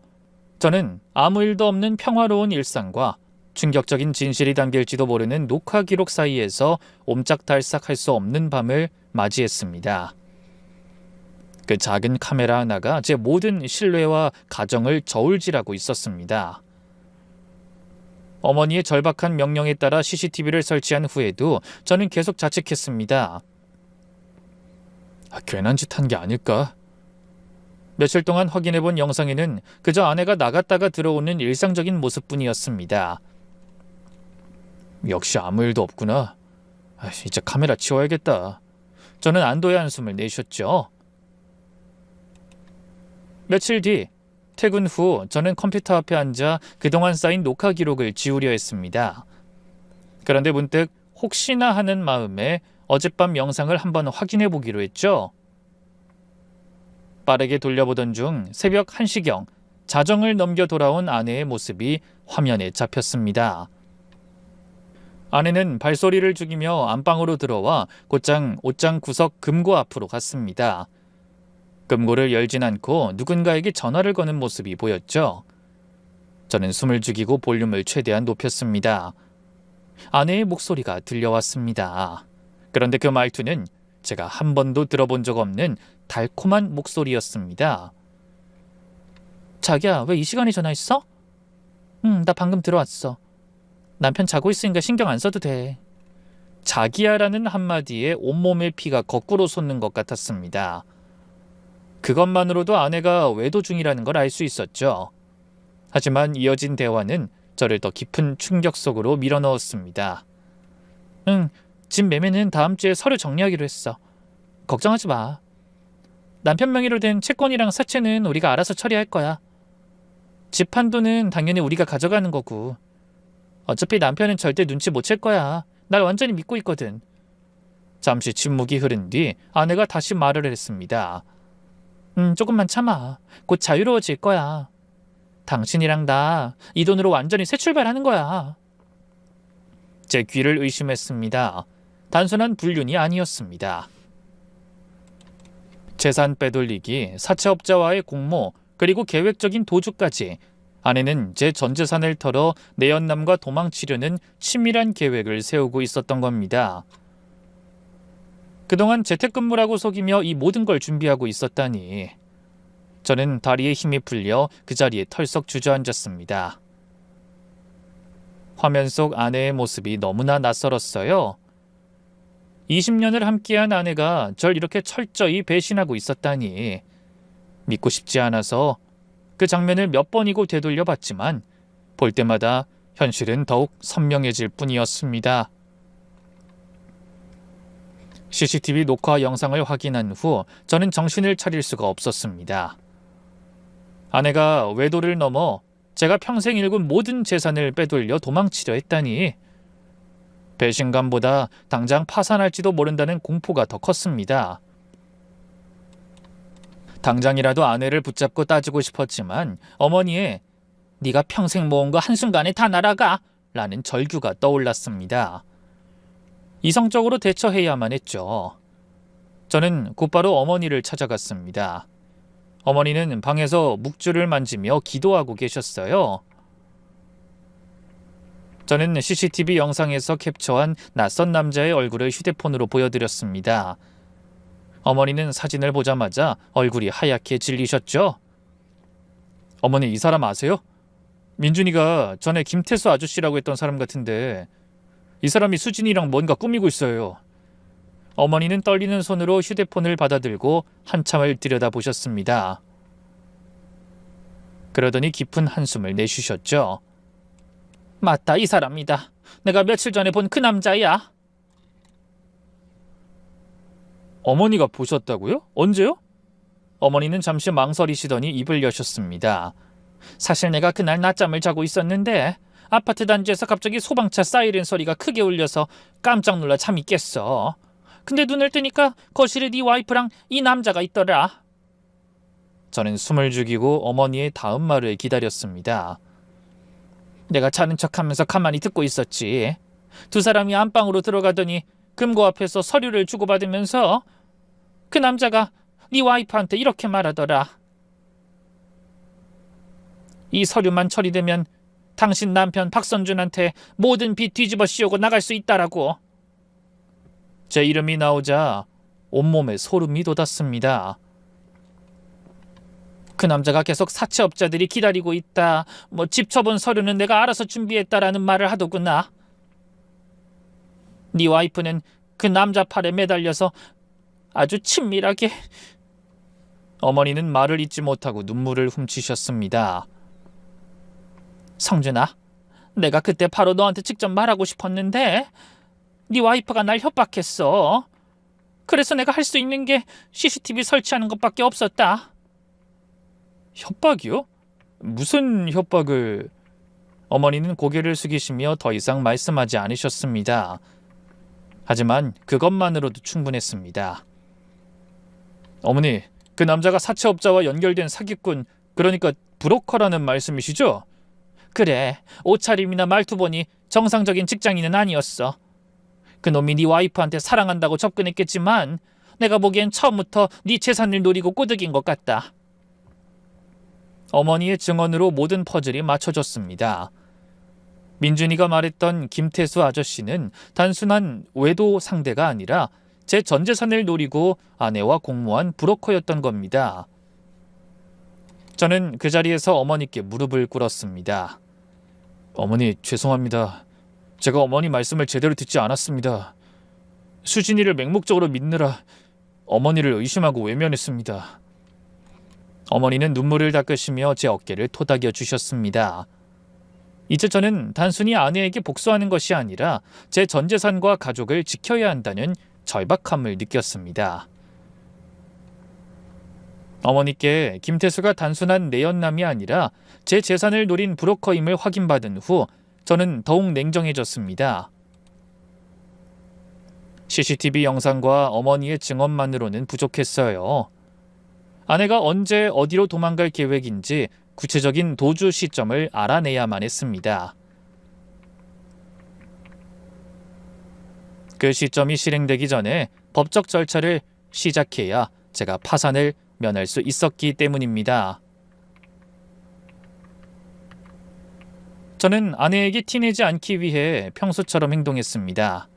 저는 아무 일도 없는 평화로운 일상과 충격적인 진실이 담길지도 모르는 녹화 기록 사이에서 옴짝달싹할 수 없는 밤을 맞이했습니다. 그 작은 카메라 하나가 제 모든 신뢰와 가정을 저울질하고 있었습니다. 어머니의 절박한 명령에 따라 CCTV를 설치한 후에도 저는 계속 자책했습니다. 괜한 짓 한 게 아닐까? 며칠 동안 확인해본 영상에는 그저 아내가 나갔다가 들어오는 일상적인 모습뿐이었습니다. 역시 아무 일도 없구나. 이제 카메라 치워야겠다. 저는 안도의 한숨을 내쉬었죠. 며칠 뒤 퇴근 후 저는 컴퓨터 앞에 앉아 그동안 쌓인 녹화 기록을 지우려 했습니다. 그런데 문득 혹시나 하는 마음에 어젯밤 영상을 한번 확인해 보기로 했죠. 빠르게 돌려보던 중 새벽 1시경 자정을 넘겨 돌아온 아내의 모습이 화면에 잡혔습니다. 아내는 발소리를 죽이며 안방으로 들어와 곧장 옷장 구석 금고 앞으로 갔습니다. 금고를 열진 않고 누군가에게 전화를 거는 모습이 보였죠. 저는 숨을 죽이고 볼륨을 최대한 높였습니다. 아내의 목소리가 들려왔습니다. 그런데 그 말투는 제가 한 번도 들어본 적 없는 달콤한 목소리였습니다. 자기야, 왜 이 시간에 전화했어? 나 방금 들어왔어. 남편 자고 있으니까 신경 안 써도 돼. 자기야라는 한마디에 온몸의 피가 거꾸로 솟는 것 같았습니다. 그것만으로도 아내가 외도 중이라는 걸 알 수 있었죠. 하지만 이어진 대화는 저를 더 깊은 충격 속으로 밀어넣었습니다. 집 매매는 다음 주에 서류 정리하기로 했어. 걱정하지 마. 남편 명의로 된 채권이랑 사채는 우리가 알아서 처리할 거야. 집 한도는 당연히 우리가 가져가는 거고. 어차피 남편은 절대 눈치 못 챌 거야. 날 완전히 믿고 있거든. 잠시 침묵이 흐른 뒤 아내가 다시 말을 했습니다. 조금만 참아. 곧 자유로워질 거야. 당신이랑 나 이 돈으로 완전히 새 출발하는 거야. 제 귀를 의심했습니다. 단순한 불륜이 아니었습니다. 재산 빼돌리기, 사채업자와의 공모, 그리고 계획적인 도주까지 아내는 제 전 재산을 털어 내연남과 도망치려는 치밀한 계획을 세우고 있었던 겁니다. 그동안 재택근무라고 속이며 이 모든 걸 준비하고 있었다니. 저는 다리에 힘이 풀려 그 자리에 털썩 주저앉았습니다. 화면 속 아내의 모습이 너무나 낯설었어요. 20년을 함께한 아내가 절 이렇게 철저히 배신하고 있었다니. 믿고 싶지 않아서 그 장면을 몇 번이고 되돌려 봤지만 볼 때마다 현실은 더욱 선명해질 뿐이었습니다. CCTV 녹화 영상을 확인한 후 저는 정신을 차릴 수가 없었습니다. 아내가 외도를 넘어 제가 평생 일군 모든 재산을 빼돌려 도망치려 했다니. 배신감보다 당장 파산할지도 모른다는 공포가 더 컸습니다. 당장이라도 아내를 붙잡고 따지고 싶었지만 어머니의 네가 평생 모은 거 한순간에 다 날아가 라는 절규가 떠올랐습니다. 이성적으로 대처해야만 했죠. 저는 곧바로 어머니를 찾아갔습니다. 어머니는 방에서 묵주를 만지며 기도하고 계셨어요. 저는 CCTV 영상에서 캡처한 낯선 남자의 얼굴을 휴대폰으로 보여드렸습니다. 어머니는 사진을 보자마자 얼굴이 하얗게 질리셨죠. 어머니, 이 사람 아세요? 민준이가 전에 김태수 아저씨라고 했던 사람 같은데 이 사람이 수진이랑 뭔가 꾸미고 있어요. 어머니는 떨리는 손으로 휴대폰을 받아들고 한참을 들여다보셨습니다. 그러더니 깊은 한숨을 내쉬셨죠. 맞다, 이 사람이다. 내가 며칠 전에 본 그 남자야. 어머니가 보셨다고요? 언제요? 어머니는 잠시 망설이시더니 입을 여셨습니다. 사실 내가 그날 낮잠을 자고 있었는데 아파트 단지에서 갑자기 소방차 사이렌 소리가 크게 울려서 깜짝 놀라 잠이 깼어. 근데 눈을 뜨니까 거실에 네 와이프랑 이 남자가 있더라. 저는 숨을 죽이고 어머니의 다음 말을 기다렸습니다. 내가 자는 척하면서 가만히 듣고 있었지. 두 사람이 안방으로 들어가더니 금고 앞에서 서류를 주고받으면서 그 남자가 네 와이프한테 이렇게 말하더라. 이 서류만 처리되면 당신 남편 박선준한테 모든 빚 뒤집어 씌우고 나갈 수 있다라고. 제 이름이 나오자 온몸에 소름이 돋았습니다. 그 남자가 계속 사채업자들이 기다리고 있다. 집 처분 서류는 내가 알아서 준비했다라는 말을 하더구나. 네 와이프는 그 남자 팔에 매달려서 아주 친밀하게. 어머니는 말을 잇지 못하고 눈물을 훔치셨습니다. 성준아, 내가 그때 바로 너한테 직접 말하고 싶었는데 네 와이프가 날 협박했어. 그래서 내가 할 수 있는 게 CCTV 설치하는 것밖에 없었다. 협박이요? 무슨 협박을... 어머니는 고개를 숙이시며 더 이상 말씀하지 않으셨습니다. 하지만 그것만으로도 충분했습니다. 어머니, 그 남자가 사채업자와 연결된 사기꾼, 그러니까 브로커라는 말씀이시죠? 그래, 옷차림이나 말투보니 정상적인 직장인은 아니었어. 그놈이 네 와이프한테 사랑한다고 접근했겠지만 내가 보기엔 처음부터 네 재산을 노리고 꼬드긴 것 같다. 어머니의 증언으로 모든 퍼즐이 맞춰졌습니다. 민준이가 말했던 김태수 아저씨는 단순한 외도 상대가 아니라 제 전 재산을 노리고 아내와 공모한 브로커였던 겁니다. 저는 그 자리에서 어머니께 무릎을 꿇었습니다. 어머니, 죄송합니다. 제가 어머니 말씀을 제대로 듣지 않았습니다. 수진이를 맹목적으로 믿느라 어머니를 의심하고 외면했습니다. 어머니는 눈물을 닦으시며 제 어깨를 토닥여 주셨습니다. 이제 저는 단순히 아내에게 복수하는 것이 아니라 제 전 재산과 가족을 지켜야 한다는 절박함을 느꼈습니다. 어머니께 김태수가 단순한 내연남이 아니라 제 재산을 노린 브로커임을 확인받은 후 저는 더욱 냉정해졌습니다. CCTV 영상과 어머니의 증언만으로는 부족했어요. 아내가 언제 어디로 도망갈 계획인지 구체적인 도주 시점을 알아내야만 했습니다. 그 시점이 실행되기 전에 법적 절차를 시작해야 제가 파산을 면할 수 있었기 때문입니다. 저는 아내에게 티내지 않기 위해 평소처럼 행동했습니다.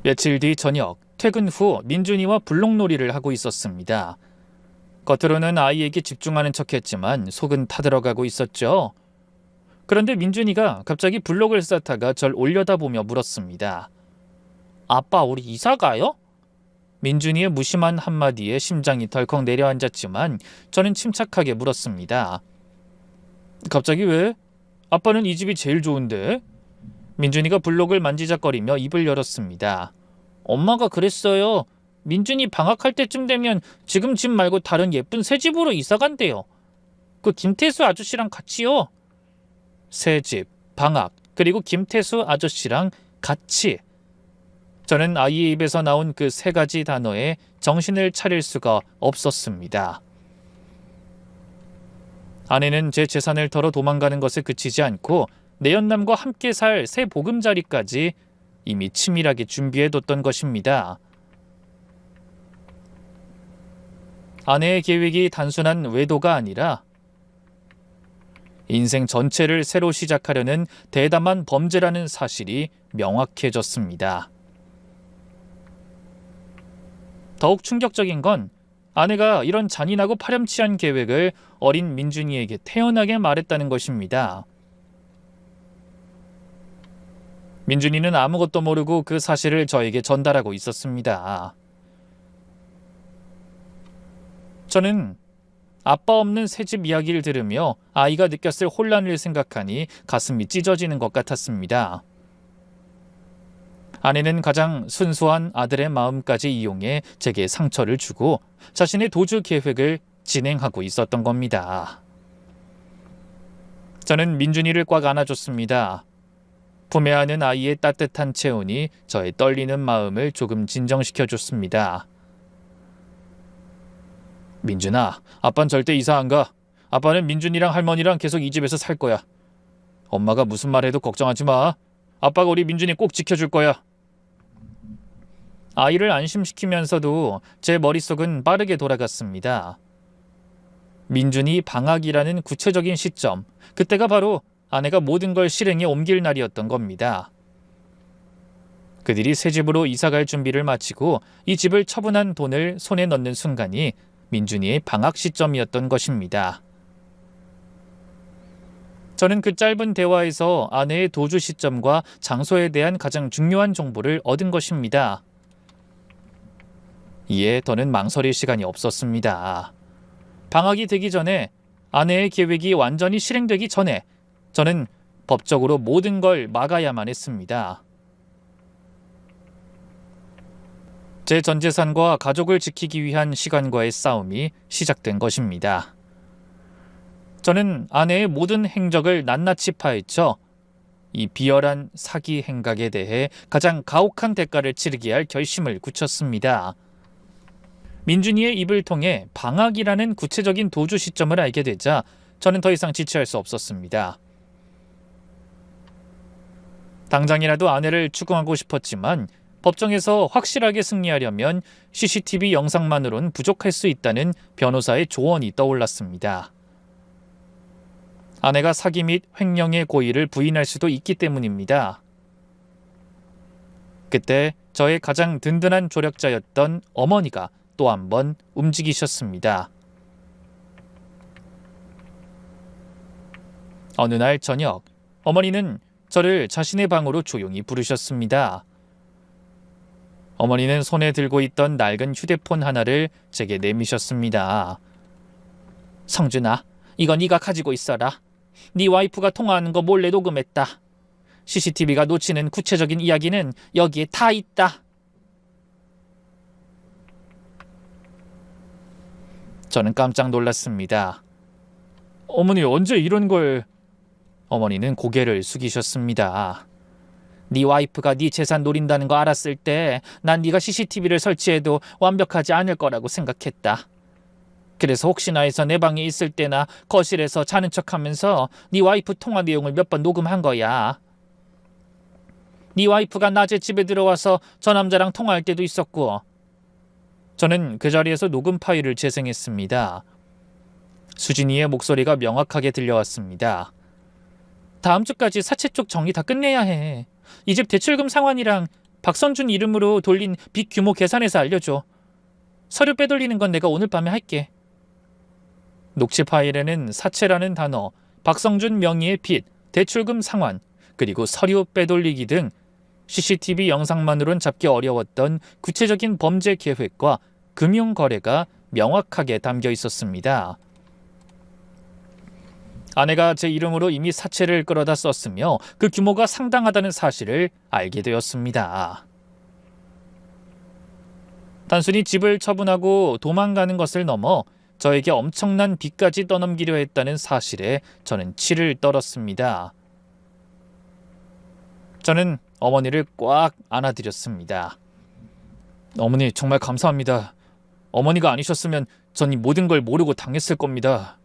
며칠 뒤 저녁, 퇴근 후 민준이와 블록놀이를 하고 있었습니다. 겉으로는 아이에게 집중하는 척했지만 속은 타들어가고 있었죠. 그런데 민준이가 갑자기 블록을 쌓다가 절 올려다보며 물었습니다. 아빠, 우리 이사 가요? 민준이의 무심한 한마디에 심장이 덜컥 내려앉았지만 저는 침착하게 물었습니다. 갑자기 왜? 아빠는 이 집이 제일 좋은데? 민준이가 블록을 만지작거리며 입을 열었습니다. 엄마가 그랬어요. 민준이 방학할 때쯤 되면 지금 집 말고 다른 예쁜 새 집으로 이사 간대요. 그 김태수 아저씨랑 같이요. 새 집, 방학, 그리고 김태수 아저씨랑 같이. 저는 아이의 입에서 나온 그 세 가지 단어에 정신을 차릴 수가 없었습니다. 아내는 제 재산을 털어 도망가는 것에 그치지 않고 내연남과 함께 살 새 보금자리까지 이미 치밀하게 준비해뒀던 것입니다. 아내의 계획이 단순한 외도가 아니라 인생 전체를 새로 시작하려는 대담한 범죄라는 사실이 명확해졌습니다. 더욱 충격적인 건 아내가 이런 잔인하고 파렴치한 계획을 어린 민준이에게 태연하게 말했다는 것입니다. 민준이는 아무것도 모르고 그 사실을 저에게 전달하고 있었습니다. 저는 아빠 없는 새집 이야기를 들으며 아이가 느꼈을 혼란을 생각하니 가슴이 찢어지는 것 같았습니다. 아내는 가장 순수한 아들의 마음까지 이용해 제게 상처를 주고 자신의 도주 계획을 진행하고 있었던 겁니다. 저는 민준이를 꽉 안아줬습니다. 품에 안은 아이의 따뜻한 체온이 저의 떨리는 마음을 조금 진정시켜줬습니다. 민준아, 아빠는 절대 이사 안 가. 아빠는 민준이랑 할머니랑 계속 이 집에서 살 거야. 엄마가 무슨 말해도 걱정하지 마. 아빠가 우리 민준이 꼭 지켜줄 거야. 아이를 안심시키면서도 제 머릿속은 빠르게 돌아갔습니다. 민준이 방학이라는 구체적인 시점, 그때가 바로 아내가 모든 걸 실행에 옮길 날이었던 겁니다. 그들이 새 집으로 이사갈 준비를 마치고 이 집을 처분한 돈을 손에 넣는 순간이 민준이의 방학 시점이었던 것입니다. 저는 그 짧은 대화에서 아내의 도주 시점과 장소에 대한 가장 중요한 정보를 얻은 것입니다. 이에 더는 망설일 시간이 없었습니다. 방학이 되기 전에 아내의 계획이 완전히 실행되기 전에 저는 법적으로 모든 걸 막아야만 했습니다. 제 전 재산과 가족을 지키기 위한 시간과의 싸움이 시작된 것입니다. 저는 아내의 모든 행적을 낱낱이 파헤쳐 이 비열한 사기 행각에 대해 가장 가혹한 대가를 치르게 할 결심을 굳혔습니다. 민준이의 입을 통해 방학이라는 구체적인 도주 시점을 알게 되자 저는 더 이상 지체할 수 없었습니다. 당장이라도 아내를 추궁하고 싶었지만 법정에서 확실하게 승리하려면 CCTV 영상만으론 부족할 수 있다는 변호사의 조언이 떠올랐습니다. 아내가 사기 및 횡령의 고의를 부인할 수도 있기 때문입니다. 그때 저의 가장 든든한 조력자였던 어머니가 또 한 번 움직이셨습니다. 어느 날 저녁, 어머니는 저를 자신의 방으로 조용히 부르셨습니다. 어머니는 손에 들고 있던 낡은 휴대폰 하나를 제게 내미셨습니다. 성준아, 이거 네가 가지고 있어라. 네 와이프가 통화하는 거 몰래 녹음했다. CCTV가 놓치는 구체적인 이야기는 여기에 다 있다. 저는 깜짝 놀랐습니다. 어머니, 언제 이런 걸... 어머니는 고개를 숙이셨습니다. 네 와이프가 네 재산 노린다는 거 알았을 때 난 네가 CCTV를 설치해도 완벽하지 않을 거라고 생각했다. 그래서 혹시나 해서 내 방에 있을 때나 거실에서 자는 척하면서 네 와이프 통화 내용을 몇 번 녹음한 거야. 네 와이프가 낮에 집에 들어와서 저 남자랑 통화할 때도 있었고. 저는 그 자리에서 녹음 파일을 재생했습니다. 수진이의 목소리가 명확하게 들려왔습니다. 다음 주까지 사채 쪽 정리 다 끝내야 해. 이 집 대출금 상환이랑 박선준 이름으로 돌린 빚 규모 계산해서 알려줘. 서류 빼돌리는 건 내가 오늘 밤에 할게. 녹취 파일에는 사채라는 단어, 박성준 명의의 빚, 대출금 상환, 그리고 서류 빼돌리기 등 CCTV 영상만으론 잡기 어려웠던 구체적인 범죄 계획과 금융 거래가 명확하게 담겨 있었습니다. 아내가 제 이름으로 이미 사채를 끌어다 썼으며 그 규모가 상당하다는 사실을 알게 되었습니다. 단순히 집을 처분하고 도망가는 것을 넘어 저에게 엄청난 빚까지 떠넘기려 했다는 사실에 저는 치를 떨었습니다. 저는 어머니를 꽉 안아드렸습니다. 어머니, 정말 감사합니다. 어머니가 아니셨으면 전 이 모든 걸 모르고 당했을 겁니다.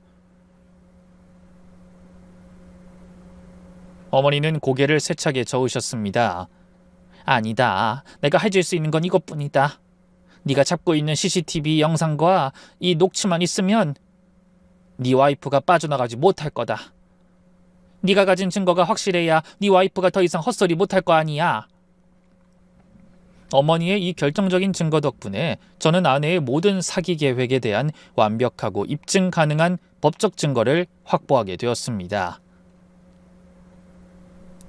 어머니는 고개를 세차게 저으셨습니다. 아니다. 내가 해줄 수 있는 건 이것뿐이다. 네가 잡고 있는 CCTV 영상과 이 녹취만 있으면 네 와이프가 빠져나가지 못할 거다. 네가 가진 증거가 확실해야 네 와이프가 더 이상 헛소리 못할 거 아니야. 어머니의 이 결정적인 증거 덕분에 저는 아내의 모든 사기 계획에 대한 완벽하고 입증 가능한 법적 증거를 확보하게 되었습니다.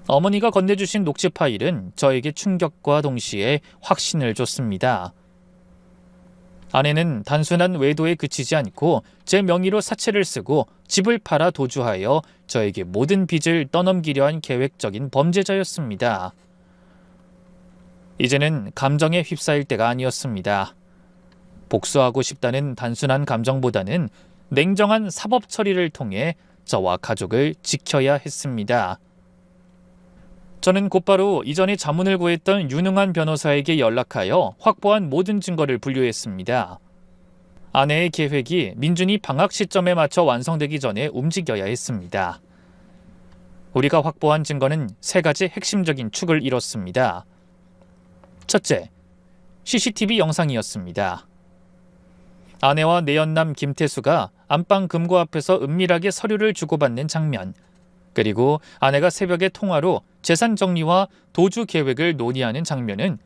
어머니가 건네주신 녹취 파일은 저에게 충격과 동시에 확신을 줬습니다. 아내는 단순한 외도에 그치지 않고 제 명의로 사채를 쓰고 집을 팔아 도주하여 저에게 모든 빚을 떠넘기려 한 계획적인 범죄자였습니다. 이제는 감정에 휩싸일 때가 아니었습니다. 복수하고 싶다는 단순한 감정보다는 냉정한 사법 처리를 통해 저와 가족을 지켜야 했습니다. 저는 곧바로 이전에 자문을 구했던 유능한 변호사에게 연락하여 확보한 모든 증거를 분류했습니다. 아내의 계획이 민준이 방학 시점에 맞춰 완성되기 전에 움직여야 했습니다. 우리가 확보한 증거는 3가지 핵심적인 축을 이뤘습니다. 첫째, CCTV 영상이었습니다. 아내와 내연남 김태수가 안방 금고 앞에서 은밀하게 서류를 주고받는 장면, 그리고 아내가 새벽에 통화로 재산 정리와 도주 계획을 논의하는 장면은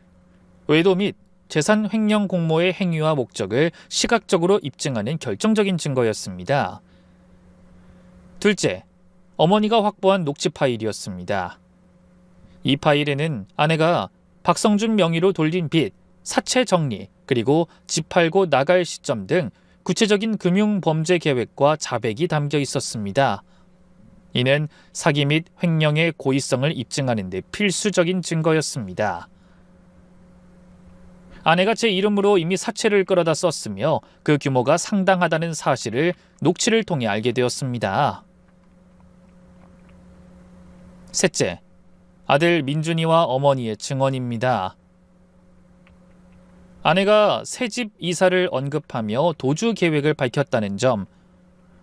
외도 및 재산 횡령 공모의 행위와 목적을 시각적으로 입증하는 결정적인 증거였습니다. 둘째, 어머니가 확보한 녹취 파일이었습니다. 이 파일에는 아내가 박성준 명의로 돌린 빚, 사채 정리, 그리고 집 팔고 나갈 시점 등 구체적인 금융 범죄 계획과 자백이 담겨 있었습니다. 이는 사기 및 횡령의 고의성을 입증하는 데 필수적인 증거였습니다. 아내가 제 이름으로 이미 사채를 끌어다 썼으며 그 규모가 상당하다는 사실을 녹취를 통해 알게 되었습니다. 셋째, 아들 민준이와 어머니의 증언입니다. 아내가 새집 이사를 언급하며 도주 계획을 밝혔다는 점,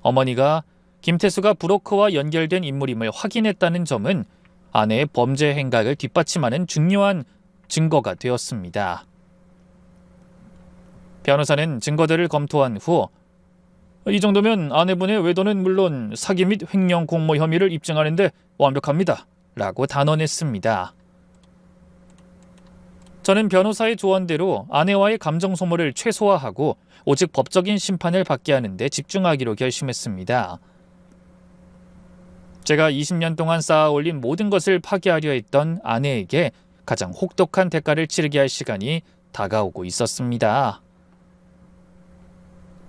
어머니가 김태수가 브로커와 연결된 인물임을 확인했다는 점은 아내의 범죄 행각을 뒷받침하는 중요한 증거가 되었습니다. 변호사는 증거들을 검토한 후 이 정도면 아내분의 외도는 물론 사기 및 횡령 공모 혐의를 입증하는 데 완벽합니다. 라고 단언했습니다. 저는 변호사의 조언대로 아내와의 감정 소모를 최소화하고 오직 법적인 심판을 받게 하는 데 집중하기로 결심했습니다. 제가 20년 동안 쌓아올린 모든 것을 파괴하려 했던 아내에게 가장 혹독한 대가를 치르게 할 시간이 다가오고 있었습니다.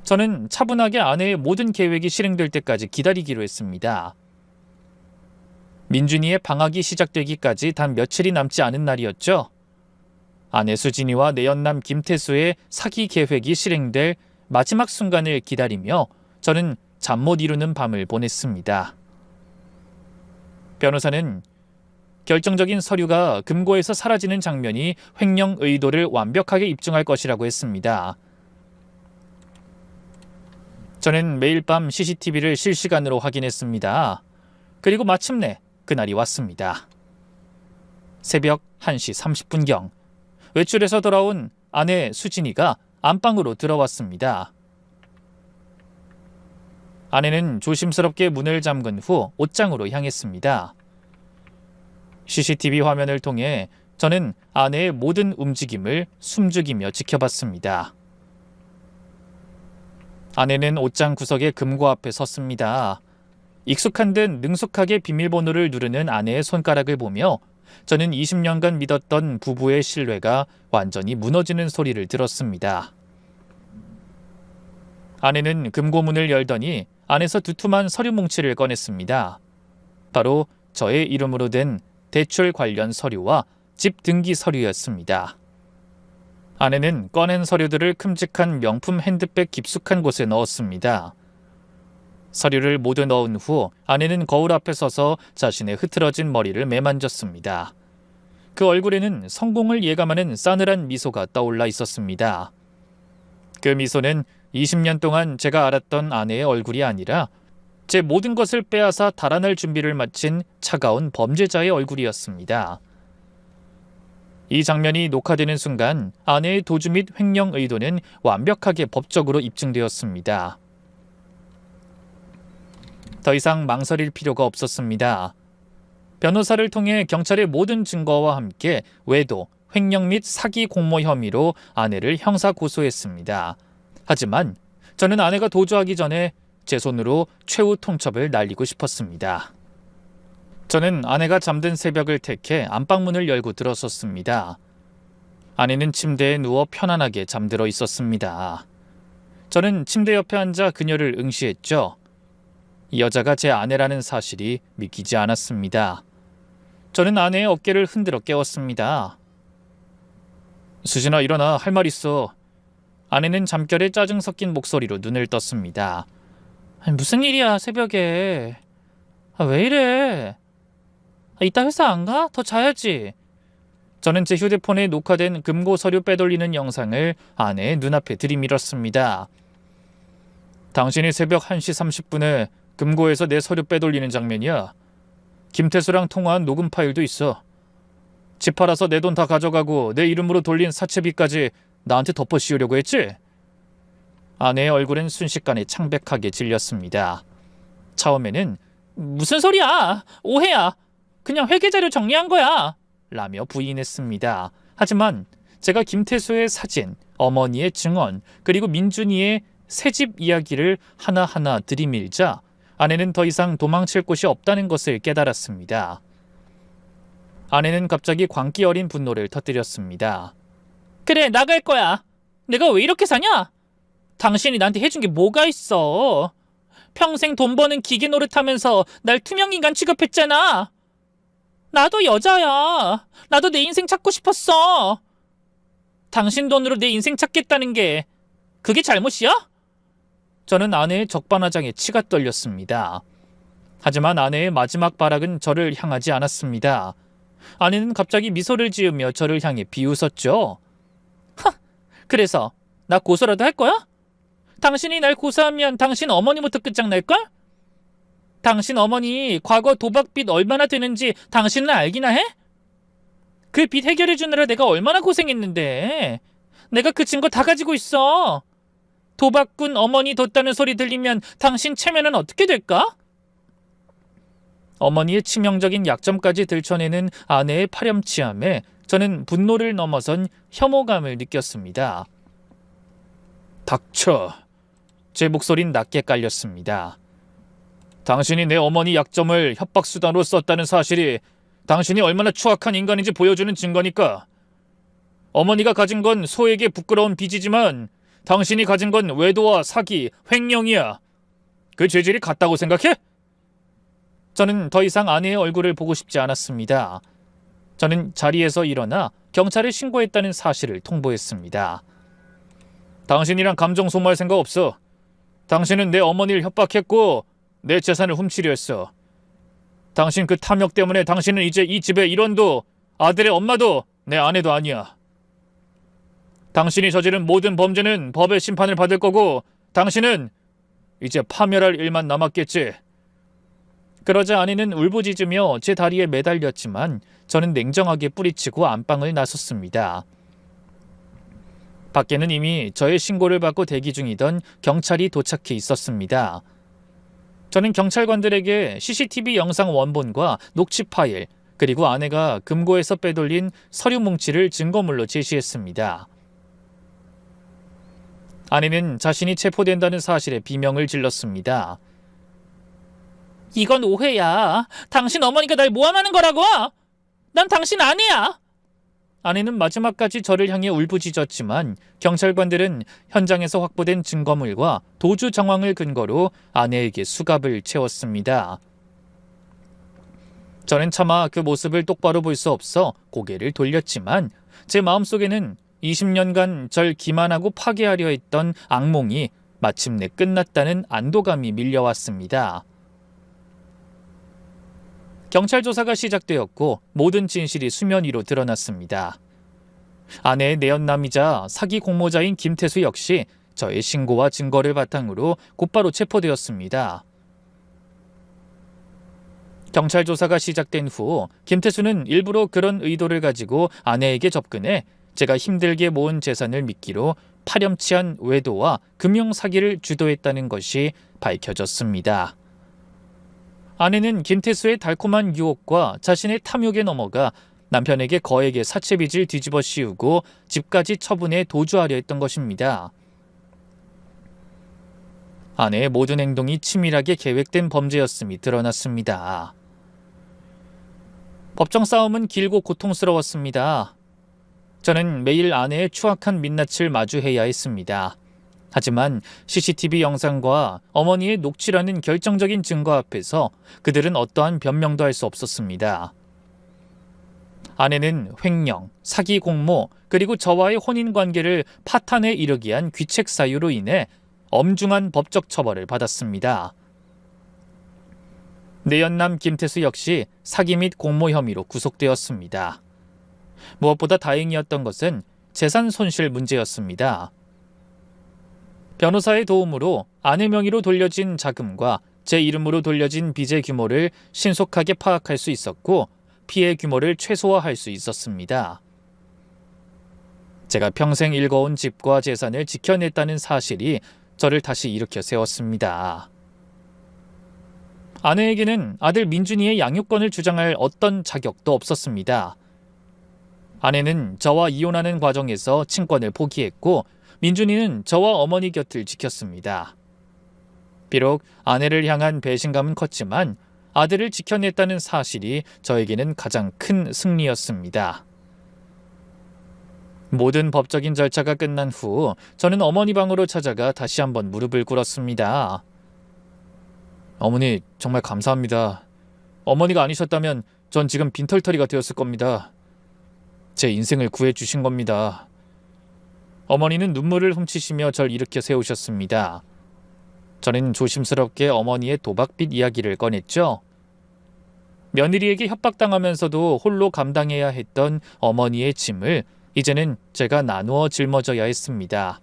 저는 차분하게 아내의 모든 계획이 실행될 때까지 기다리기로 했습니다. 민준이의 방학이 시작되기까지 단 며칠이 남지 않은 날이었죠. 아내 수진이와 내연남 김태수의 사기 계획이 실행될 마지막 순간을 기다리며 저는 잠 못 이루는 밤을 보냈습니다. 변호사는 결정적인 서류가 금고에서 사라지는 장면이 횡령 의도를 완벽하게 입증할 것이라고 했습니다. 저는 매일 밤 CCTV를 실시간으로 확인했습니다. 그리고 마침내 그날이 왔습니다. 새벽 1시 30분경 외출해서 돌아온 아내 수진이가 안방으로 들어왔습니다. 아내는 조심스럽게 문을 잠근 후 옷장으로 향했습니다. CCTV 화면을 통해 저는 아내의 모든 움직임을 숨죽이며 지켜봤습니다. 아내는 옷장 구석의 금고 앞에 섰습니다. 익숙한 듯 능숙하게 비밀번호를 누르는 아내의 손가락을 보며 저는 20년간 믿었던 부부의 신뢰가 완전히 무너지는 소리를 들었습니다. 아내는 금고문을 열더니 안에서 두툼한 서류 뭉치를 꺼냈습니다. 바로 저의 이름으로 된 대출 관련 서류와 집 등기 서류였습니다. 아내는 꺼낸 서류들을 큼직한 명품 핸드백 깊숙한 곳에 넣었습니다. 서류를 모두 넣은 후 아내는 거울 앞에 서서 자신의 흐트러진 머리를 매만졌습니다. 그 얼굴에는 성공을 예감하는 싸늘한 미소가 떠올라 있었습니다. 그 미소는 20년 동안 제가 알았던 아내의 얼굴이 아니라 제 모든 것을 빼앗아 달아날 준비를 마친 차가운 범죄자의 얼굴이었습니다. 이 장면이 녹화되는 순간 아내의 도주 및 횡령 의도는 완벽하게 법적으로 입증되었습니다. 더 이상 망설일 필요가 없었습니다. 변호사를 통해 경찰의 모든 증거와 함께 외도, 횡령 및 사기 공모 혐의로 아내를 형사 고소했습니다. 하지만 저는 아내가 도주하기 전에 제 손으로 최후 통첩을 날리고 싶었습니다. 저는 아내가 잠든 새벽을 택해 안방문을 열고 들어섰습니다. 아내는 침대에 누워 편안하게 잠들어 있었습니다. 저는 침대 옆에 앉아 그녀를 응시했죠. 이 여자가 제 아내라는 사실이 믿기지 않았습니다. 저는 아내의 어깨를 흔들어 깨웠습니다. 수진아, 일어나. 할 말 있어. 아내는 잠결에 짜증 섞인 목소리로 눈을 떴습니다. 아니, 무슨 일이야 새벽에. 왜 이래. 이따 회사 안 가? 더 자야지. 저는 제 휴대폰에 녹화된 금고 서류 빼돌리는 영상을 아내의 눈앞에 들이밀었습니다. 당신이 새벽 1시 30분에 금고에서 내 서류 빼돌리는 장면이야. 김태수랑 통화한 녹음 파일도 있어. 집 팔아서 내 돈 다 가져가고 내 이름으로 돌린 사채비까지 나한테 덮어 씌우려고 했지? 아내의 얼굴은 순식간에 창백하게 질렸습니다. 처음에는 무슨 소리야? 오해야. 그냥 회계자료 정리한 거야. 라며 부인했습니다. 하지만 제가 김태수의 사진, 어머니의 증언, 그리고 민준이의 새집 이야기를 하나하나 들이밀자 아내는 더 이상 도망칠 곳이 없다는 것을 깨달았습니다. 아내는 갑자기 광기 어린 분노를 터뜨렸습니다. 그래, 나갈 거야. 내가 왜 이렇게 사냐? 당신이 나한테 해준 게 뭐가 있어? 평생 돈 버는 기계 노릇하면서 날 투명인간 취급했잖아. 나도 여자야. 나도 내 인생 찾고 싶었어. 당신 돈으로 내 인생 찾겠다는 게 그게 잘못이야? 저는 아내의 적반하장에 치가 떨렸습니다. 하지만 아내의 마지막 발악은 저를 향하지 않았습니다. 아내는 갑자기 미소를 지으며 저를 향해 비웃었죠. 그래서 나 고소라도 할 거야? 당신이 날 고소하면 당신 어머니부터 끝장날걸? 당신 어머니 과거 도박빚 얼마나 되는지 당신은 알기나 해? 그 빚 해결해 주느라 내가 얼마나 고생했는데. 내가 그 증거 다 가지고 있어. 도박꾼 어머니 뒀다는 소리 들리면 당신 체면은 어떻게 될까? 어머니의 치명적인 약점까지 들춰내는 아내의 파렴치함에 저는 분노를 넘어선 혐오감을 느꼈습니다. 닥쳐. 제 목소린 낮게 깔렸습니다. 당신이 내 어머니 약점을 협박수단으로 썼다는 사실이 당신이 얼마나 추악한 인간인지 보여주는 증거니까. 어머니가 가진 건 소에게 부끄러운 빚이지만 당신이 가진 건 외도와 사기, 횡령이야. 그 죄질이 같다고 생각해? 저는 더 이상 아내의 얼굴을 보고 싶지 않았습니다. 저는 자리에서 일어나 경찰에 신고했다는 사실을 통보했습니다. 당신이랑 감정 소모할 생각 없어. 당신은 내 어머니를 협박했고 내 재산을 훔치려 했어. 당신 그 탐욕 때문에 당신은 이제 이 집의 일원도 아들의 엄마도 내 아내도 아니야. 당신이 저지른 모든 범죄는 법의 심판을 받을 거고 당신은 이제 파멸할 일만 남았겠지. 그러자 아내는 울부짖으며 제 다리에 매달렸지만 저는 냉정하게 뿌리치고 안방을 나섰습니다. 밖에는 이미 저의 신고를 받고 대기 중이던 경찰이 도착해 있었습니다. 저는 경찰관들에게 CCTV 영상 원본과 녹취 파일, 그리고 아내가 금고에서 빼돌린 서류 뭉치를 증거물로 제시했습니다. 아내는 자신이 체포된다는 사실에 비명을 질렀습니다. 이건 오해야. 당신 어머니가 날 모함하는 거라고. 난 당신 아내야. 아내는 마지막까지 저를 향해 울부짖었지만 경찰관들은 현장에서 확보된 증거물과 도주 정황을 근거로 아내에게 수갑을 채웠습니다. 저는 차마 그 모습을 똑바로 볼 수 없어 고개를 돌렸지만 제 마음속에는 20년간 절 기만하고 파괴하려 했던 악몽이 마침내 끝났다는 안도감이 밀려왔습니다. 경찰 조사가 시작되었고 모든 진실이 수면 위로 드러났습니다. 아내의 내연남이자 사기 공모자인 김태수 역시 저의 신고와 증거를 바탕으로 곧바로 체포되었습니다. 경찰 조사가 시작된 후 김태수는 일부러 그런 의도를 가지고 아내에게 접근해 제가 힘들게 모은 재산을 미끼로 파렴치한 외도와 금융 사기를 주도했다는 것이 밝혀졌습니다. 아내는 김태수의 달콤한 유혹과 자신의 탐욕에 넘어가 남편에게 거액의 사채빚을 뒤집어 씌우고 집까지 처분해 도주하려 했던 것입니다. 아내의 모든 행동이 치밀하게 계획된 범죄였음이 드러났습니다. 법정 싸움은 길고 고통스러웠습니다. 저는 매일 아내의 추악한 민낯을 마주해야 했습니다. 하지만 CCTV 영상과 어머니의 녹취라는 결정적인 증거 앞에서 그들은 어떠한 변명도 할 수 없었습니다. 아내는 횡령, 사기 공모, 그리고 저와의 혼인관계를 파탄에 이르게 한 귀책 사유로 인해 엄중한 법적 처벌을 받았습니다. 내연남 김태수 역시 사기 및 공모 혐의로 구속되었습니다. 무엇보다 다행이었던 것은 재산 손실 문제였습니다. 변호사의 도움으로 아내 명의로 돌려진 자금과 제 이름으로 돌려진 빚의 규모를 신속하게 파악할 수 있었고 피해 규모를 최소화할 수 있었습니다. 제가 평생 일궈온 집과 재산을 지켜냈다는 사실이 저를 다시 일으켜 세웠습니다. 아내에게는 아들 민준이의 양육권을 주장할 어떤 자격도 없었습니다. 아내는 저와 이혼하는 과정에서 친권을 포기했고 민준이는 저와 어머니 곁을 지켰습니다. 비록 아내를 향한 배신감은 컸지만 아들을 지켜냈다는 사실이 저에게는 가장 큰 승리였습니다. 모든 법적인 절차가 끝난 후 저는 어머니 방으로 찾아가 다시 한번 무릎을 꿇었습니다. 어머니, 정말 감사합니다. 어머니가 아니셨다면 전 지금 빈털터리가 되었을 겁니다. 제 인생을 구해주신 겁니다. 어머니는 눈물을 훔치시며 절 일으켜 세우셨습니다. 저는 조심스럽게 어머니의 도박빚 이야기를 꺼냈죠. 며느리에게 협박당하면서도 홀로 감당해야 했던 어머니의 짐을 이제는 제가 나누어 짊어져야 했습니다.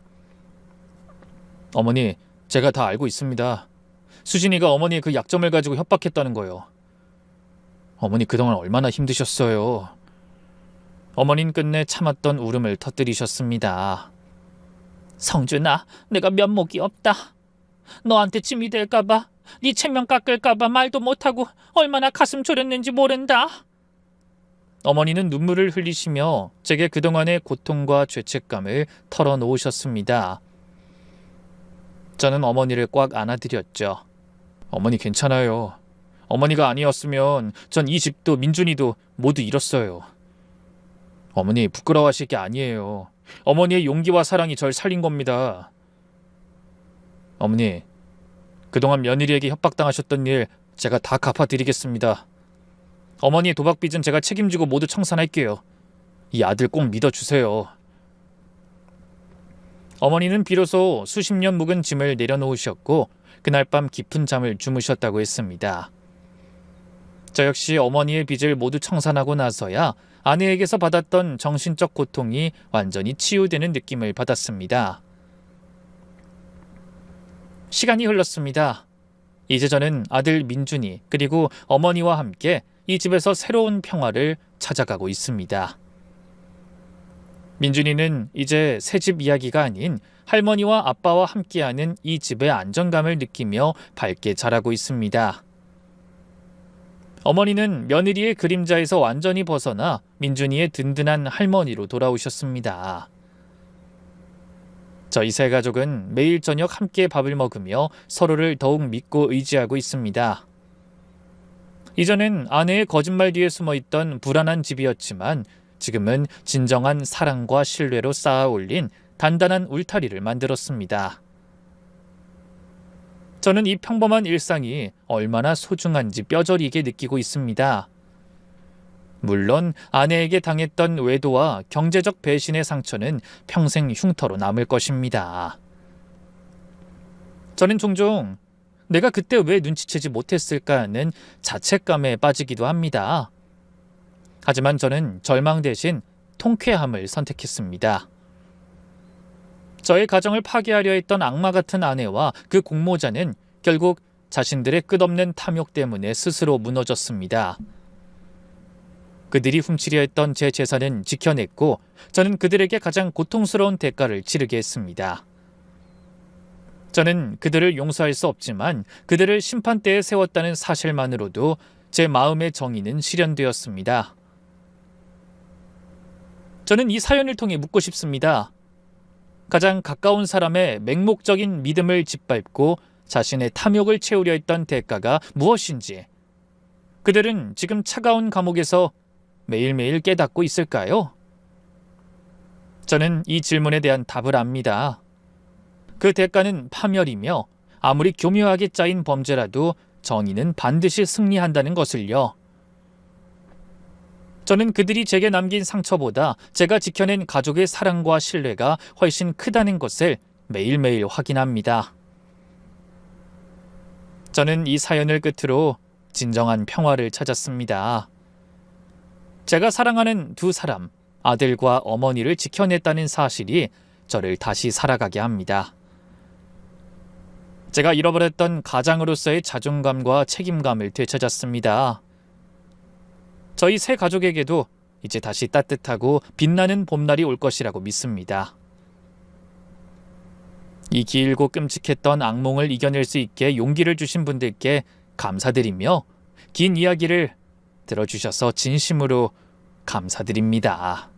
어머니, 제가 다 알고 있습니다. 수진이가 어머니의 그 약점을 가지고 협박했다는 거요. 어머니 그동안 얼마나 힘드셨어요. 어머니는 끝내 참았던 울음을 터뜨리셨습니다. 성준아, 내가 면목이 없다. 너한테 짐이 될까봐, 네 체면 깎을까봐 말도 못하고 얼마나 가슴 졸였는지 모른다. 어머니는 눈물을 흘리시며 제게 그동안의 고통과 죄책감을 털어놓으셨습니다. 저는 어머니를 꽉 안아드렸죠. 어머니 괜찮아요. 어머니가 아니었으면 전 이 집도 민준이도 모두 잃었어요. 어머니 부끄러워하실 게 아니에요. 어머니의 용기와 사랑이 절 살린 겁니다. 어머니, 그동안 며느리에게 협박당하셨던 일 제가 다 갚아드리겠습니다. 어머니의 도박빚은 제가 책임지고 모두 청산할게요. 이 아들 꼭 믿어주세요. 어머니는 비로소 수십 년 묵은 짐을 내려놓으셨고 그날 밤 깊은 잠을 주무셨다고 했습니다. 저 역시 어머니의 빚을 모두 청산하고 나서야 아내에게서 받았던 정신적 고통이 완전히 치유되는 느낌을 받았습니다. 시간이 흘렀습니다. 이제 저는 아들 민준이 그리고 어머니와 함께 이 집에서 새로운 평화를 찾아가고 있습니다. 민준이는 이제 새집 이야기가 아닌 할머니와 아빠와 함께하는 이 집의 안정감을 느끼며 밝게 자라고 있습니다. 어머니는 며느리의 그림자에서 완전히 벗어나 민준이의 든든한 할머니로 돌아오셨습니다. 저희 세 가족은 매일 저녁 함께 밥을 먹으며 서로를 더욱 믿고 의지하고 있습니다. 이전엔 아내의 거짓말 뒤에 숨어있던 불안한 집이었지만 지금은 진정한 사랑과 신뢰로 쌓아 올린 단단한 울타리를 만들었습니다. 저는 이 평범한 일상이 얼마나 소중한지 뼈저리게 느끼고 있습니다. 물론 아내에게 당했던 외도와 경제적 배신의 상처는 평생 흉터로 남을 것입니다. 저는 종종 내가 그때 왜 눈치채지 못했을까 하는 자책감에 빠지기도 합니다. 하지만 저는 절망 대신 통쾌함을 선택했습니다. 저의 가정을 파괴하려 했던 악마 같은 아내와 그 공모자는 결국 자신들의 끝없는 탐욕 때문에 스스로 무너졌습니다. 그들이 훔치려 했던 제 재산은 지켜냈고 저는 그들에게 가장 고통스러운 대가를 치르게 했습니다. 저는 그들을 용서할 수 없지만 그들을 심판대에 세웠다는 사실만으로도 제 마음의 정의는 실현되었습니다. 저는 이 사연을 통해 묻고 싶습니다. 가장 가까운 사람의 맹목적인 믿음을 짓밟고 자신의 탐욕을 채우려 했던 대가가 무엇인지, 그들은 지금 차가운 감옥에서 매일매일 깨닫고 있을까요? 저는 이 질문에 대한 답을 압니다. 그 대가는 파멸이며 아무리 교묘하게 짜인 범죄라도 정의는 반드시 승리한다는 것을요. 저는 그들이 제게 남긴 상처보다 제가 지켜낸 가족의 사랑과 신뢰가 훨씬 크다는 것을 매일매일 확인합니다. 저는 이 사연을 끝으로 진정한 평화를 찾았습니다. 제가 사랑하는 두 사람, 아들과 어머니를 지켜냈다는 사실이 저를 다시 살아가게 합니다. 제가 잃어버렸던 가장으로서의 자존감과 책임감을 되찾았습니다. 저희 세 가족에게도 이제 다시 따뜻하고 빛나는 봄날이 올 것이라고 믿습니다. 이 길고 끔찍했던 악몽을 이겨낼 수 있게 용기를 주신 분들께 감사드리며 긴 이야기를 들어주셔서 진심으로 감사드립니다.